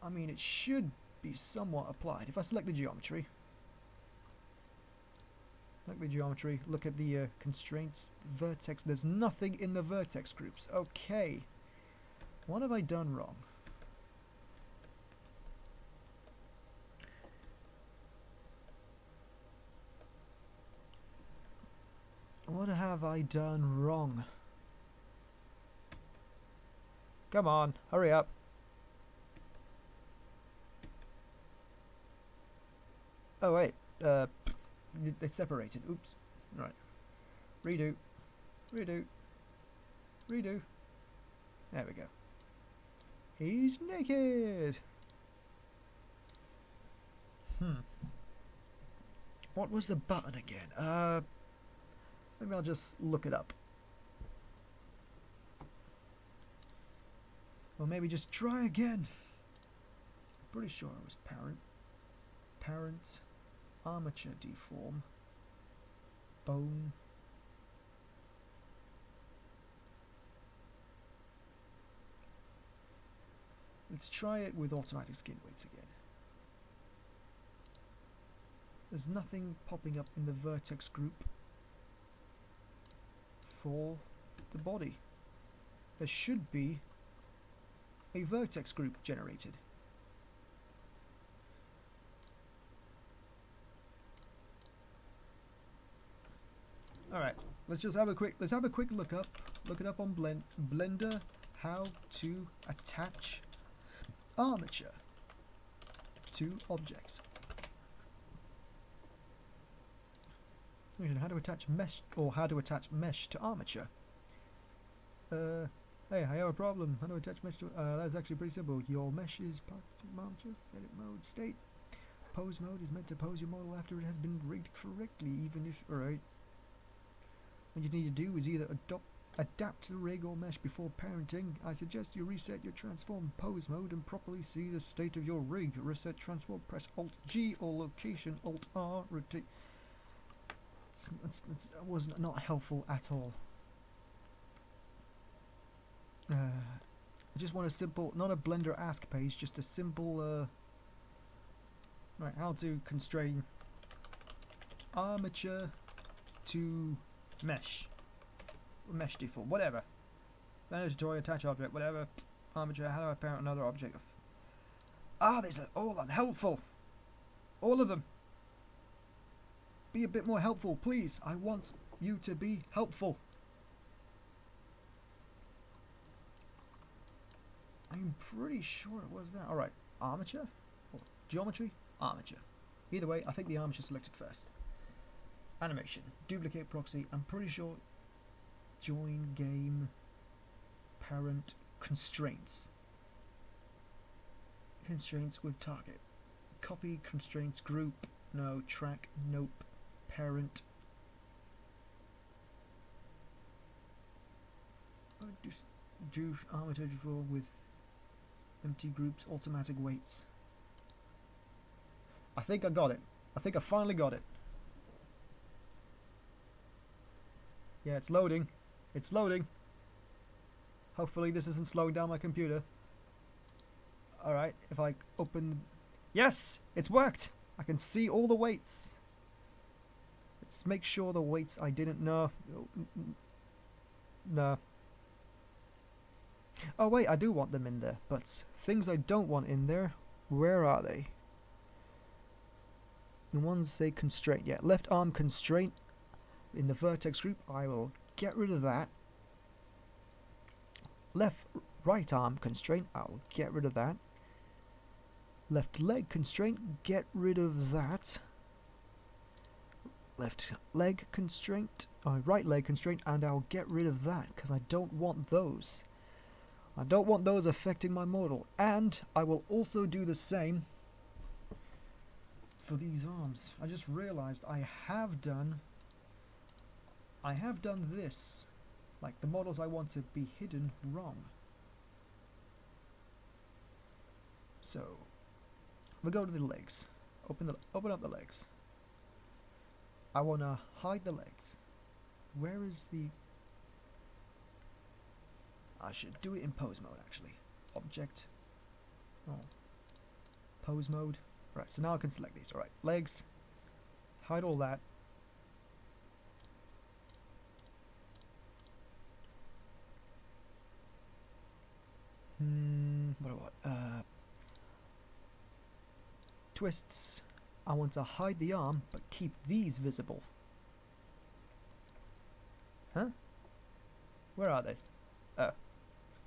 I mean, it should be somewhat applied. If I select the geometry, look at the constraints, vertex, there's nothing in the vertex groups. Okay. What have I done wrong? What have I done wrong? Come on, hurry up. Oh wait, it's separated. Oops. Right. Redo. Redo. Redo. There we go. He's naked! What was the button again? Maybe I'll just look it up. Or maybe just try again. Pretty sure it was parent. Parent. Armature deform. Bone. Let's try it with automatic skin weights again. There's nothing popping up in the vertex group for the body. There should be a vertex group generated. Alright, let's have a quick look up. Look it up on Blender, how to attach armature to objects. How to attach mesh, or how to attach mesh to armature. Hey, I have a problem. How to attach mesh to that's actually pretty simple. Your mesh is part of armature. Edit mode, state. Pose mode is meant to pose your model after it has been rigged correctly, even if... Alright. What you need to do is either adapt the rig or mesh before parenting. I suggest you reset your transform pose mode and properly see the state of your rig. Reset transform, press Alt-G or location Alt-R. Rotate. It was not helpful at all. I just want a simple, not a Blender ask page, just a simple, right, how to constrain armature to mesh default, whatever. Blender tutorial, attach object, whatever. Armature, how do I parent another object? These are all unhelpful. All of them. Be a bit more helpful, please. I want you to be helpful. I'm pretty sure it was that. Alright, armature? Or geometry? Armature. Either way, I think the armature selected first. Animation. Duplicate proxy. I'm pretty sure join game parent constraints. Constraints with target. Copy constraints group. No. Track. Nope. Parent. Do armature default with empty groups, automatic weights. I think I got it. I think I finally got it. Yeah, it's loading. It's loading. Hopefully this isn't slowing down my computer. Alright, if I open... Yes! It's worked! I can see all the weights. Let's make sure the weights I didn't know... No. Oh wait, I do want them in there, but things I don't want in there, where are they? The ones say constraint. Yeah, left arm constraint in the vertex group. I will get rid of that. Right arm constraint. I'll get rid of that. Left leg constraint. Get rid of that. Left leg constraint. Right leg constraint, and I'll get rid of that because I don't want those. I don't want those affecting my model, and I will also do the same for these arms. I just realized I have done this, like the models I want to be hidden, wrong. So we go to the legs. Open up the legs. I want to hide the legs. Where is the... I should do it in pose mode actually. Object. Oh. Pose mode. Right, so now I can select these. Alright, legs. Let's hide all that. What do I want? Twists. I want to hide the arm, but keep these visible. Huh? Where are they? Oh.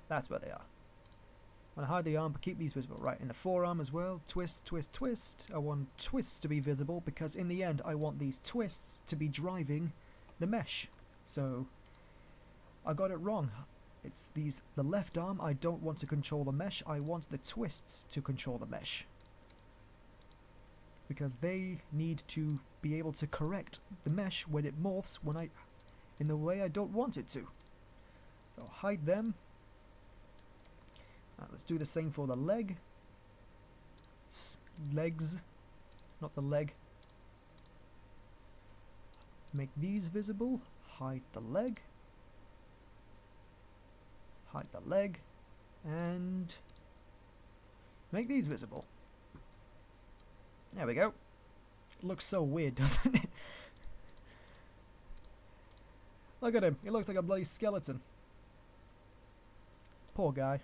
That's where they are. I want to hide the arm, but keep these visible. Right, in the forearm as well. Twist, twist, twist. I want twists to be visible, because in the end, I want these twists to be driving the mesh. So, I got it wrong. It's the left arm, I don't want to control the mesh. I want the twists to control the mesh. Because they need to be able to correct the mesh when it morphs in the way I don't want it to. So hide them. Let's do the same for the leg. Legs, not the leg. Make these visible. Hide the leg. Hide the leg. And make these visible. There we go. Looks so weird, doesn't it? Look at him. He looks like a bloody skeleton. Poor guy.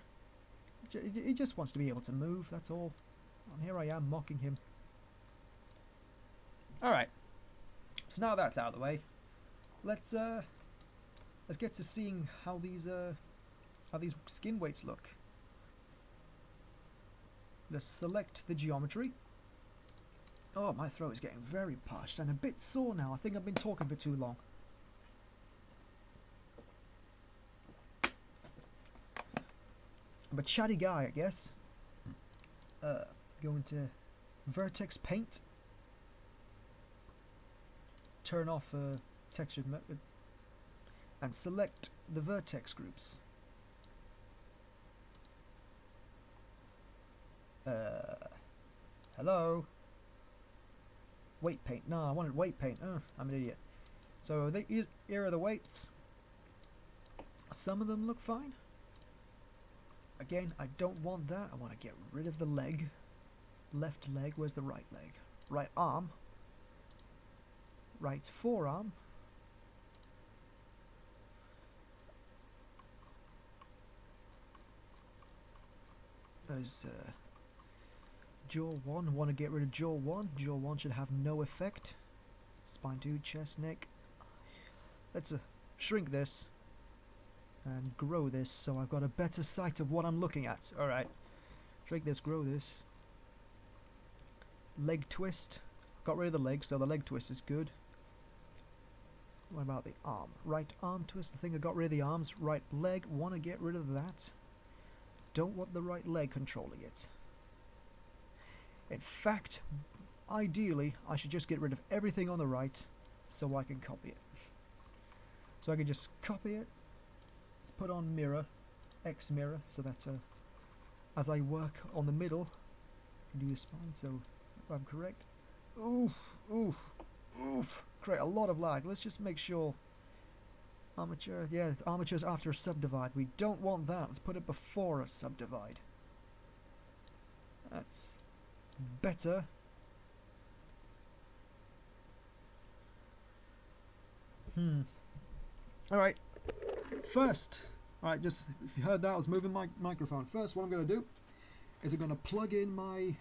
He just wants to be able to move, that's all. And here I am mocking him. Alright. So now that's out of the way. Let's get to seeing how these skin weights look. Let's select the geometry. Oh, my throat is getting very parched and a bit sore now. I think I've been talking for too long. I'm a chatty guy, I guess. Go into vertex paint. Turn off textured mode and select the vertex groups. Hello. Weight paint. No, I wanted weight paint. Oh, I'm an idiot. So here are the weights. Some of them look fine. Again, I don't want that. I want to get rid of the leg. Left leg. Where's the right leg? Right arm. Right forearm. There's jaw 1. Want to get rid of jaw 1. Jaw 1 should have no effect. Spine 2, chest, neck. Let's shrink this and grow this so I've got a better sight of what I'm looking at. Alright. Shrink this, grow this. Leg twist. Got rid of the leg, so the leg twist is good. What about the arm? Right arm twist. I think I got rid of the arms. Right leg. Want to get rid of that. Don't want the right leg controlling it. In fact, ideally, I should just get rid of everything on the right so I can copy it. So I can just copy it. Let's put on mirror, X mirror, so that as I work on the middle, I can do the spine, so if I'm correct. Oof, oof, oof. Create a lot of lag. Let's just make sure. Armature, yeah, armature's after a subdivide. We don't want that. Let's put it before a subdivide. That's better. Alright. First, alright, just if you heard that, I was moving my microphone. First, what I'm going to do is I'm going to plug in my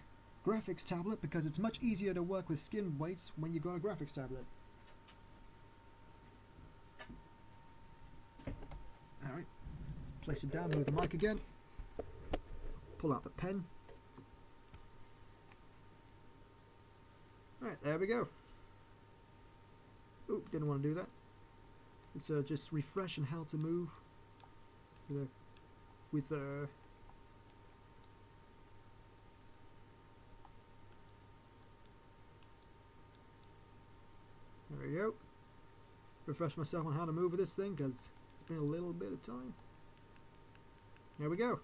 graphics tablet because it's much easier to work with skin weights when you've got a graphics tablet. Alright, let's place it down, move the mic again, pull out the pen. Alright, there we go. Oop, didn't want to do that. Let's just refresh and how to move with there we go. Refresh myself on how to move with this thing because it's been a little bit of time. There we go.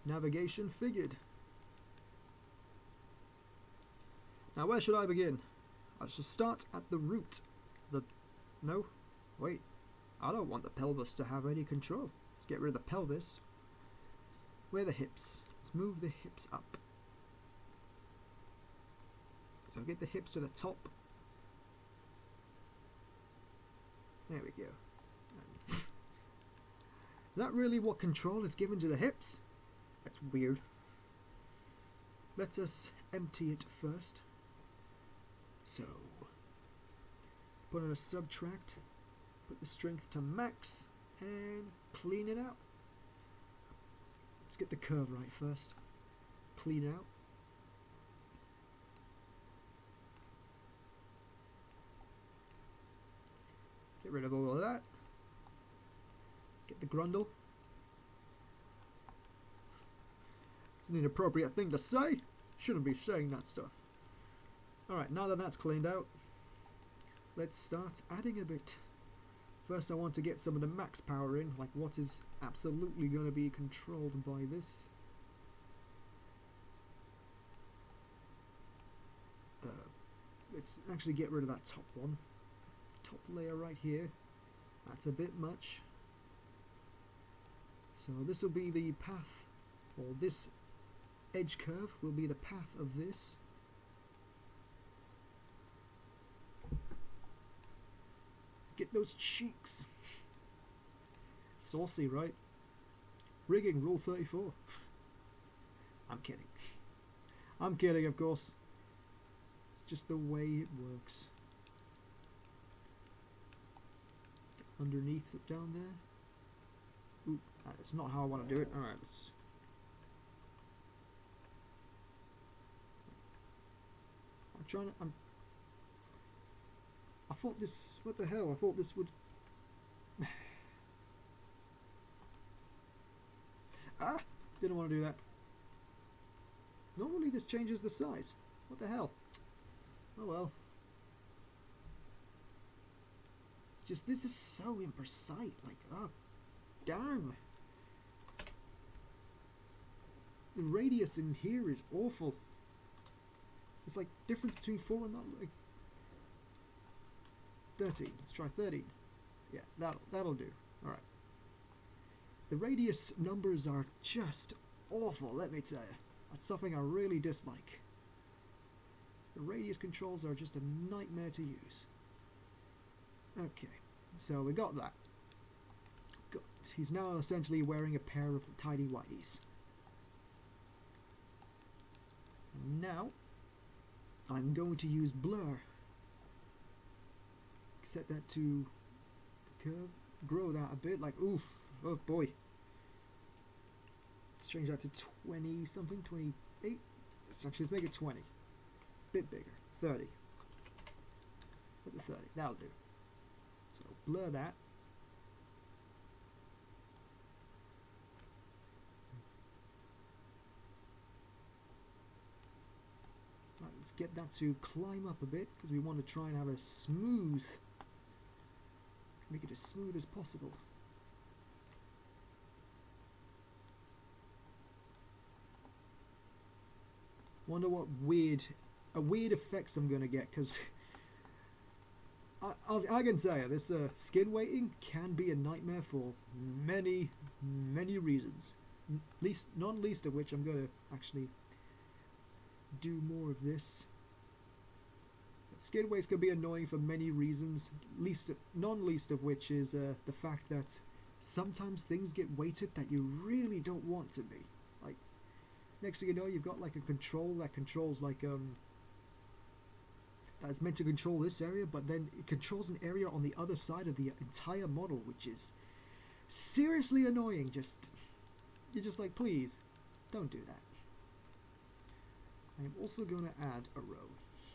Navigation figured. Now where should I begin? I should start at the root. No, wait. I don't want the pelvis to have any control. Let's get rid of the pelvis. Where are the hips? Let's move the hips up. So get the hips to the top. There we go. Is that really what control is given to the hips? That's weird. Let us empty it first. So, put on a subtract, put the strength to max, and clean it out. Let's get the curve right first. Clean out. Get rid of all of that. Get the grundle. It's an inappropriate thing to say. Shouldn't be saying that stuff. Alright, now that that's cleaned out, let's start adding a bit. First I want to get some of the max power in, like what is absolutely going to be controlled by this. Let's actually get rid of that top one. Top layer right here. That's a bit much. So this will be the path, or this edge curve will be the path of this. Get those cheeks. Saucy, right? Rigging, rule 34. I'm kidding. I'm kidding, of course. It's just the way it works. Get underneath it down there. Oop, that's not how I want to do it. Alright, let's... I'm trying to... I thought this... What the hell? I thought this would... Ah! Didn't want to do that. Normally this changes the size. What the hell? Oh well. Just this is so imprecise. Like, oh, damn. The radius in here is awful. It's like difference between 4 and not like 13. Let's try 13. Yeah, that'll do. All right. The radius numbers are just awful. Let me tell you, that's something I really dislike. The radius controls are just a nightmare to use. Okay, so we got that. He's now essentially wearing a pair of tidy whities. Now, I'm going to use blur. Set that to the curve. Grow that a bit, like, oof, oh boy. Let's change that to 20 something, 28. Let's make it 20. Bit bigger, 30. Put the 30, that'll do. So blur that. Right, let's get that to climb up a bit because we want to try and have a smooth, make it as smooth as possible. Wonder what weird effects I'm gonna get, because I can tell you this skin weighting can be a nightmare for many reasons. Not least of which I'm going to actually do more of this. Skidways can be annoying for many reasons, non least of which is the fact that sometimes things get weighted that you really don't want to be. Like, next thing you know, you've got like a control that controls like that's meant to control this area, but then it controls an area on the other side of the entire model, which is seriously annoying. You're just like, please, don't do that. I am also going to add a row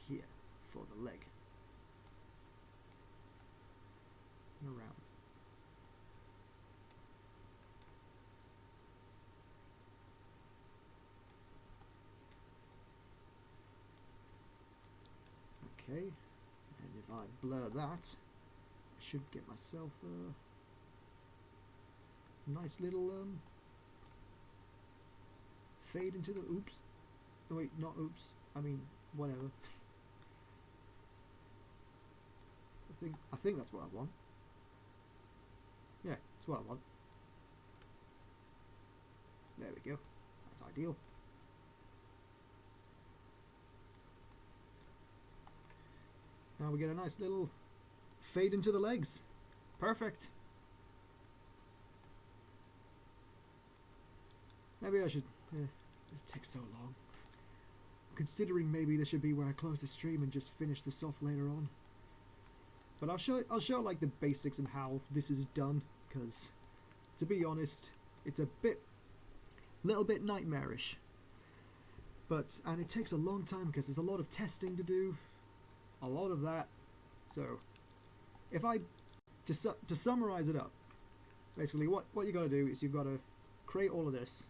here for the leg. And around. Okay, and if I blur that, I should get myself a nice little fade into the oops. No wait, not oops. I mean whatever. I think that's what I want. Yeah, that's what I want. There we go. That's ideal. Now we get a nice little fade into the legs. Perfect. Maybe I should... this takes so long. Considering maybe this should be where I close the stream and just finish this off later on. But I'll show like the basics and how this is done, because to be honest, it's a little bit nightmarish. And it takes a long time because there's a lot of testing to do, a lot of that. So if I to summarize it up, basically what you got to do is you've got to create all of this,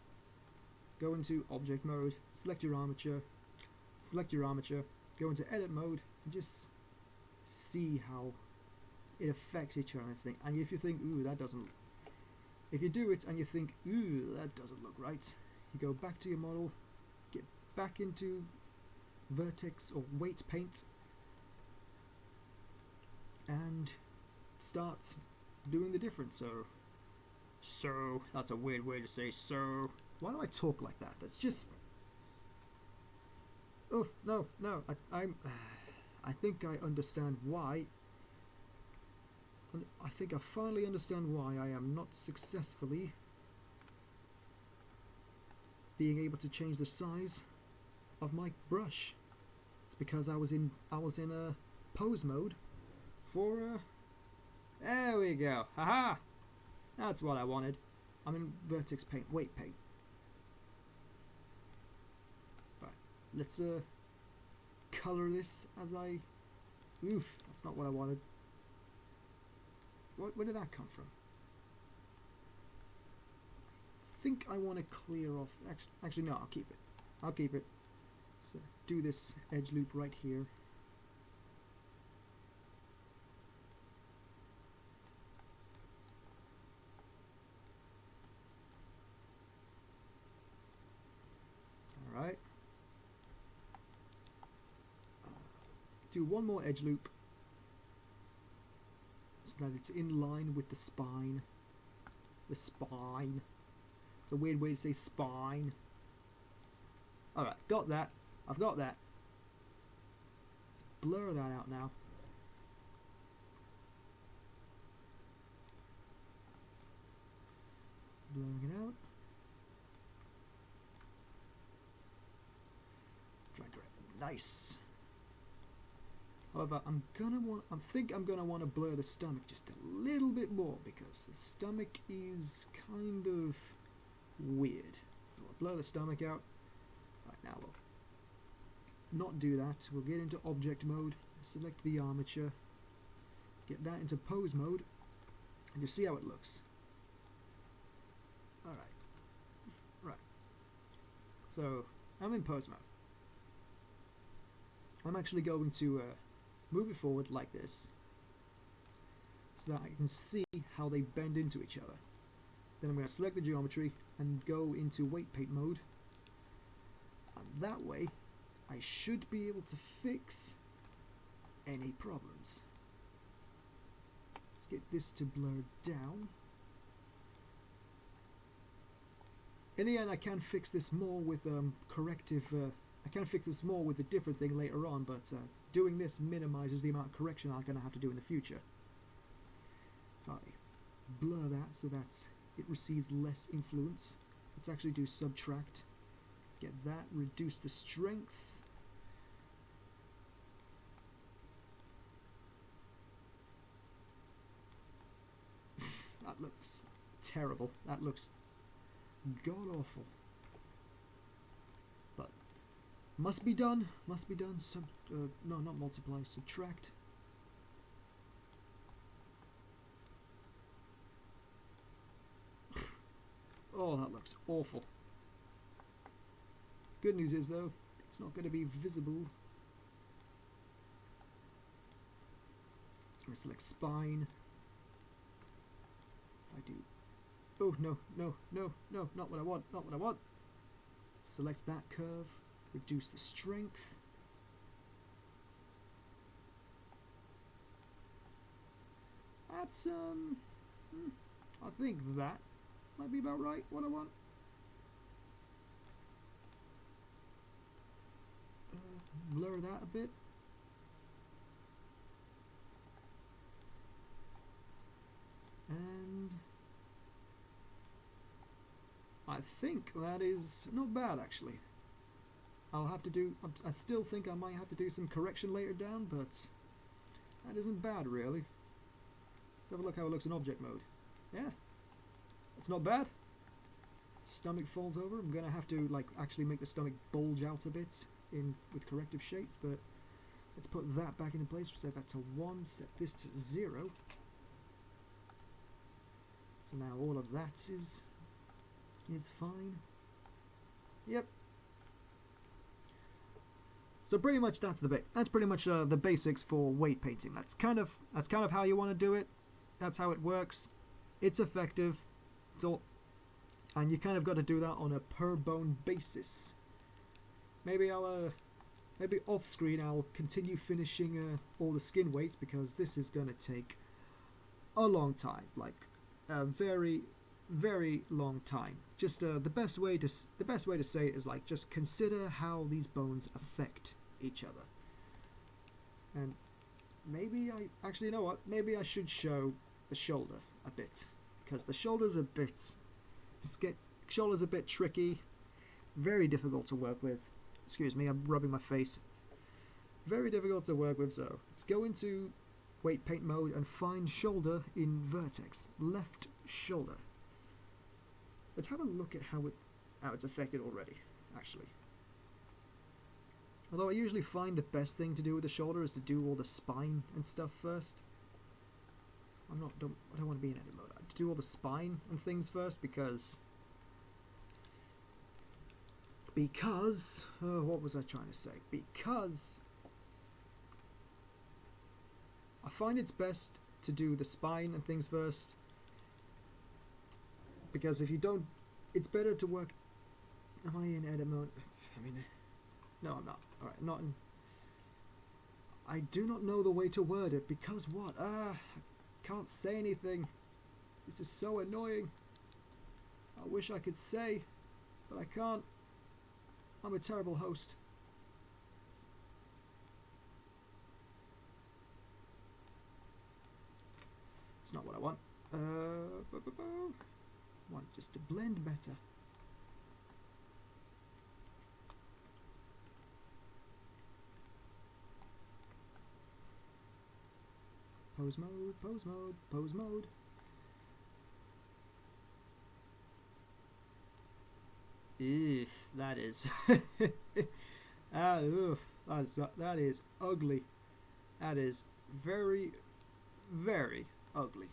go into object mode, select your armature, go into edit mode, and just see how it affects each other and everything. And if you think, ooh, that doesn't, if you do it and you think, ooh, that doesn't look right, you go back to your model, get back into vertex or weight paint, and start doing the difference. So that's a weird way to say so. Why do I talk like that? That's just, oh no, I think I understand why. I think I finally understand why I am not successfully being able to change the size of my brush. It's because I was in a pose mode for there we go. Haha! That's what I wanted. I'm in vertex paint, weight paint. Right, let's color this as I... Oof, that's not what I wanted. Where did that come from? I think I want to clear off... Actually, no, I'll keep it. I'll keep it. Let's do this edge loop right here. Alright. Do one more edge loop, so that it's in line with the spine. The spine. It's a weird way to say spine. Alright, got that. I've got that. Let's blur that out now. Blurring it out. Drag it. Nice. However, I think I'm gonna want to blur the stomach just a little bit more, because the stomach is kind of weird. So I'll blur the stomach out. Right, now we'll not do that. We'll get into object mode, select the armature, get that into pose mode, and just see how it looks. Alright. Right. So, I'm in pose mode. I'm actually going to move it forward like this, so that I can see how they bend into each other. Then I'm going to select the geometry and go into weight paint mode, and that way I should be able to fix any problems. Let's get this to blur down. In the end, I can fix this more with corrective. I can fix this more with a different thing later on, but doing this minimizes the amount of correction I'm going to have to do in the future. If I blur that so that it receives less influence, let's actually do subtract. Get that, reduce the strength. That looks terrible. That looks god awful. But must be done. Must be done. No, not multiply. Subtract. Oh, that looks awful. Good news is though, it's not going to be visible. I select spine. If I do. Oh no, no, no, no, not what I want, not what I want. Select that curve, reduce the strength. That's I think that might be about right, what I want. Blur that a bit. And I think that is not bad actually. I'll have to do, I still think I might have to do some correction later down, but that isn't bad really. Let's have a look how it looks in object mode. Yeah, it's not bad. Stomach folds over. I'm gonna have to like actually make the stomach bulge out a bit with corrective shapes, but let's put that back into place. Set that to 1, set this to 0. So now all of that is fine. Yep. So pretty much that's pretty much the basics for weight painting. That's kind of how you want to do it. That's how it works. It's effective. And you kind of got to do that on a per bone basis. Maybe maybe off screen I'll continue finishing all the skin weights, because this is gonna take a long time, like a very, very long time. Just the best way to say it is like, just consider how these bones affect each other. And maybe you know what? Maybe I should show the shoulder a bit, because the shoulder's a bit tricky, very difficult to work with. Excuse me, I'm rubbing my face. Very difficult to work with, so let's go into weight paint mode and find shoulder in vertex, left shoulder. Let's have a look at how it's affected already, actually. Although I usually find the best thing to do with the shoulder is to do all the spine and stuff first. I don't want to be in edit mode. To do all the spine and things first, because what was I trying to say? Because I find it's best to do the spine and things first, because if you don't, it's better to work. Am I in edit mode? I mean, no, I'm not. All right, not in. I do not know the way to word it, because what? I can't say anything. This is so annoying. I wish I could say, but I can't. I'm a terrible host. It's not what I want. I want just to blend better. Pose mode, pose mode, pose mode. That is that is ugly. That is very, very ugly.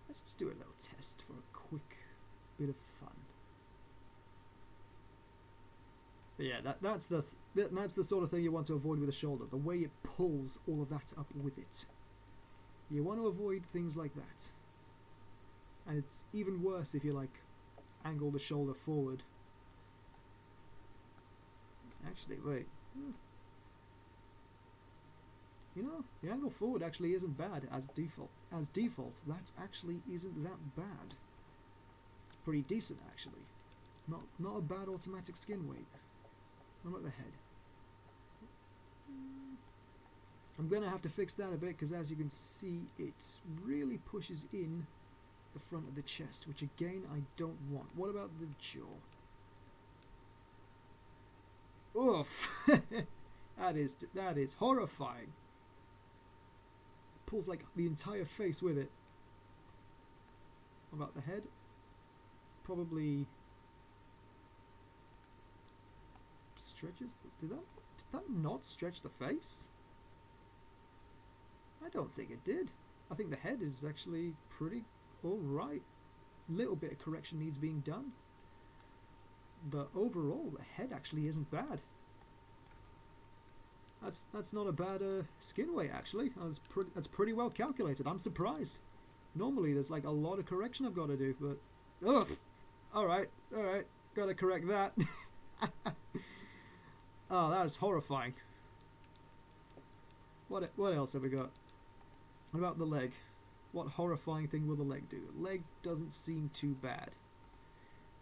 Let's just do a little test for a quick bit of fun. But yeah, that's the sort of thing you want to avoid with the shoulder. The way it pulls all of that up with it. You want to avoid things like that. And it's even worse if you like angle the shoulder forward. Actually, wait. You know, the angle forward actually isn't bad as default. As default, that actually isn't that bad. pretty decent actually. Not a bad automatic skin weight. What about the head? I'm gonna have to fix that a bit because as you can see it really pushes in the front of the chest, which again I don't want. What about the jaw? Oof! that is horrifying. Pulls like the entire face with it. What about the head? Probably stretches. Did that not stretch the face? I don't think it did. I think the head is actually pretty alright. Little bit of correction needs being done. But overall, the head actually isn't bad. That's not a bad skin weight actually. That's pretty well calculated. I'm surprised. Normally there's like a lot of correction I've got to do, but ugh. All right, gotta correct that. Oh, that is horrifying. What else have we got? What about the leg? What horrifying thing will the leg do? Leg doesn't seem too bad.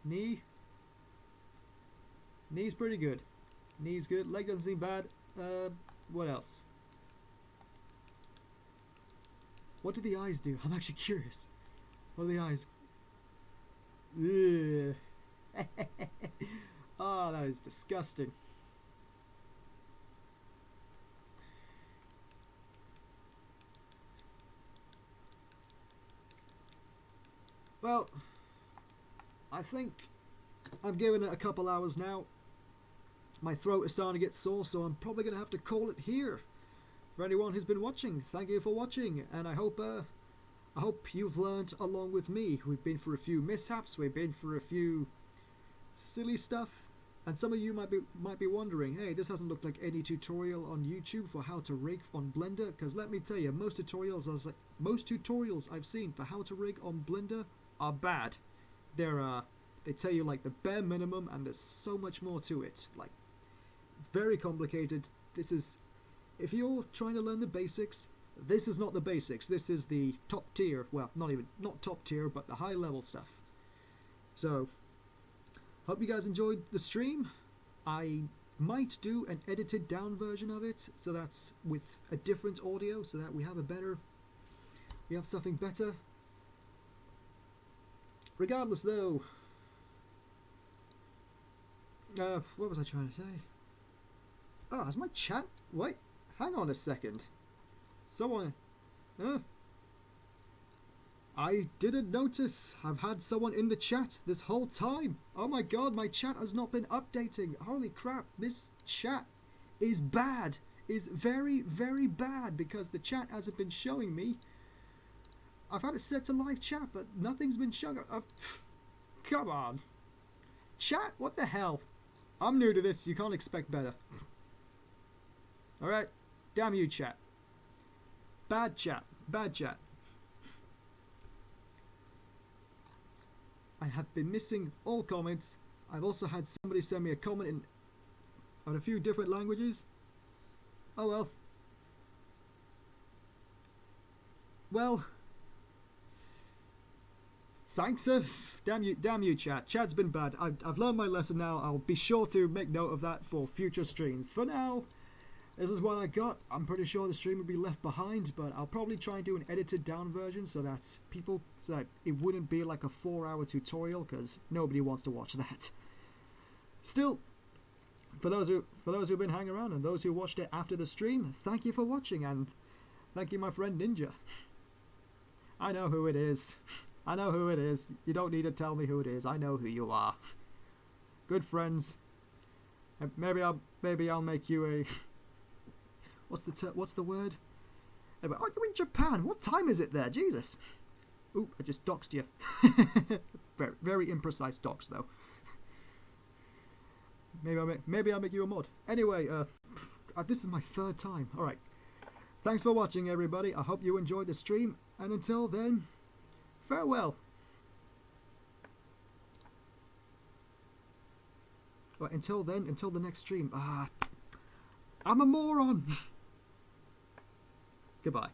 Knee? Knee's pretty good. Knee's good. Leg doesn't seem bad. What else? What do the eyes do? I'm actually curious. What are the eyes? Ugh. Oh, that is disgusting. Well, I think I've given it a couple hours now. My throat is starting to get sore, so I'm probably going to have to call it here. For anyone who's been watching, thank you for watching, and I hope you've learned along with me. We've been through a few mishaps, we've been through a few silly stuff, and some of you might be wondering, hey, this hasn't looked like any tutorial on YouTube for how to rig on Blender, because let me tell you, most tutorials I've seen for how to rig on Blender are bad. They tell you like the bare minimum, and there's so much more to it. Like, it's very complicated. If you're trying to learn the basics, this is not the basics. This is the top tier. Well, not top tier, but the high level stuff. So, hope you guys enjoyed the stream. I might do an edited down version of it, so that's with a different audio, so that we have something better. Regardless, though, what was I trying to say? Oh, is my chat? Wait, hang on a second. Someone, I didn't notice. I've had someone in the chat this whole time. Oh my god, my chat has not been updating. Holy crap, this chat is bad. Is very, very bad, because the chat hasn't been showing me. I've had it set to live chat, but nothing's been showing. Come on. Chat, what the hell? I'm new to this, you can't expect better. Alright, damn you, chat. Bad chat, bad chat. I have been missing all comments. I've also had somebody send me a comment in a few different languages. Oh well. Well, thanks, damn you, chat. Chat's been bad. I've learned my lesson now. I'll be sure to make note of that for future streams. For now, this is what I got. I'm pretty sure the stream will be left behind, but I'll probably try and do an edited down version so that it wouldn't be like a 4-hour tutorial, because nobody wants to watch that. Still, for those who've been hanging around and those who watched it after the stream, thank you for watching, and thank you, my friend Ninja. I know who it is. I know who it is. You don't need to tell me who it is. I know who you are. Good friends. Maybe I'll make you a. What's the word? Oh, you're in Japan. What time is it there? Jesus. Ooh, I just doxed you. Very, very imprecise dox though. Maybe I'll make you a mod. Anyway, this is my 3rd time. All right. Thanks for watching, everybody. I hope you enjoyed the stream, and until then, farewell. Well, until the next stream. I'm a moron. Goodbye.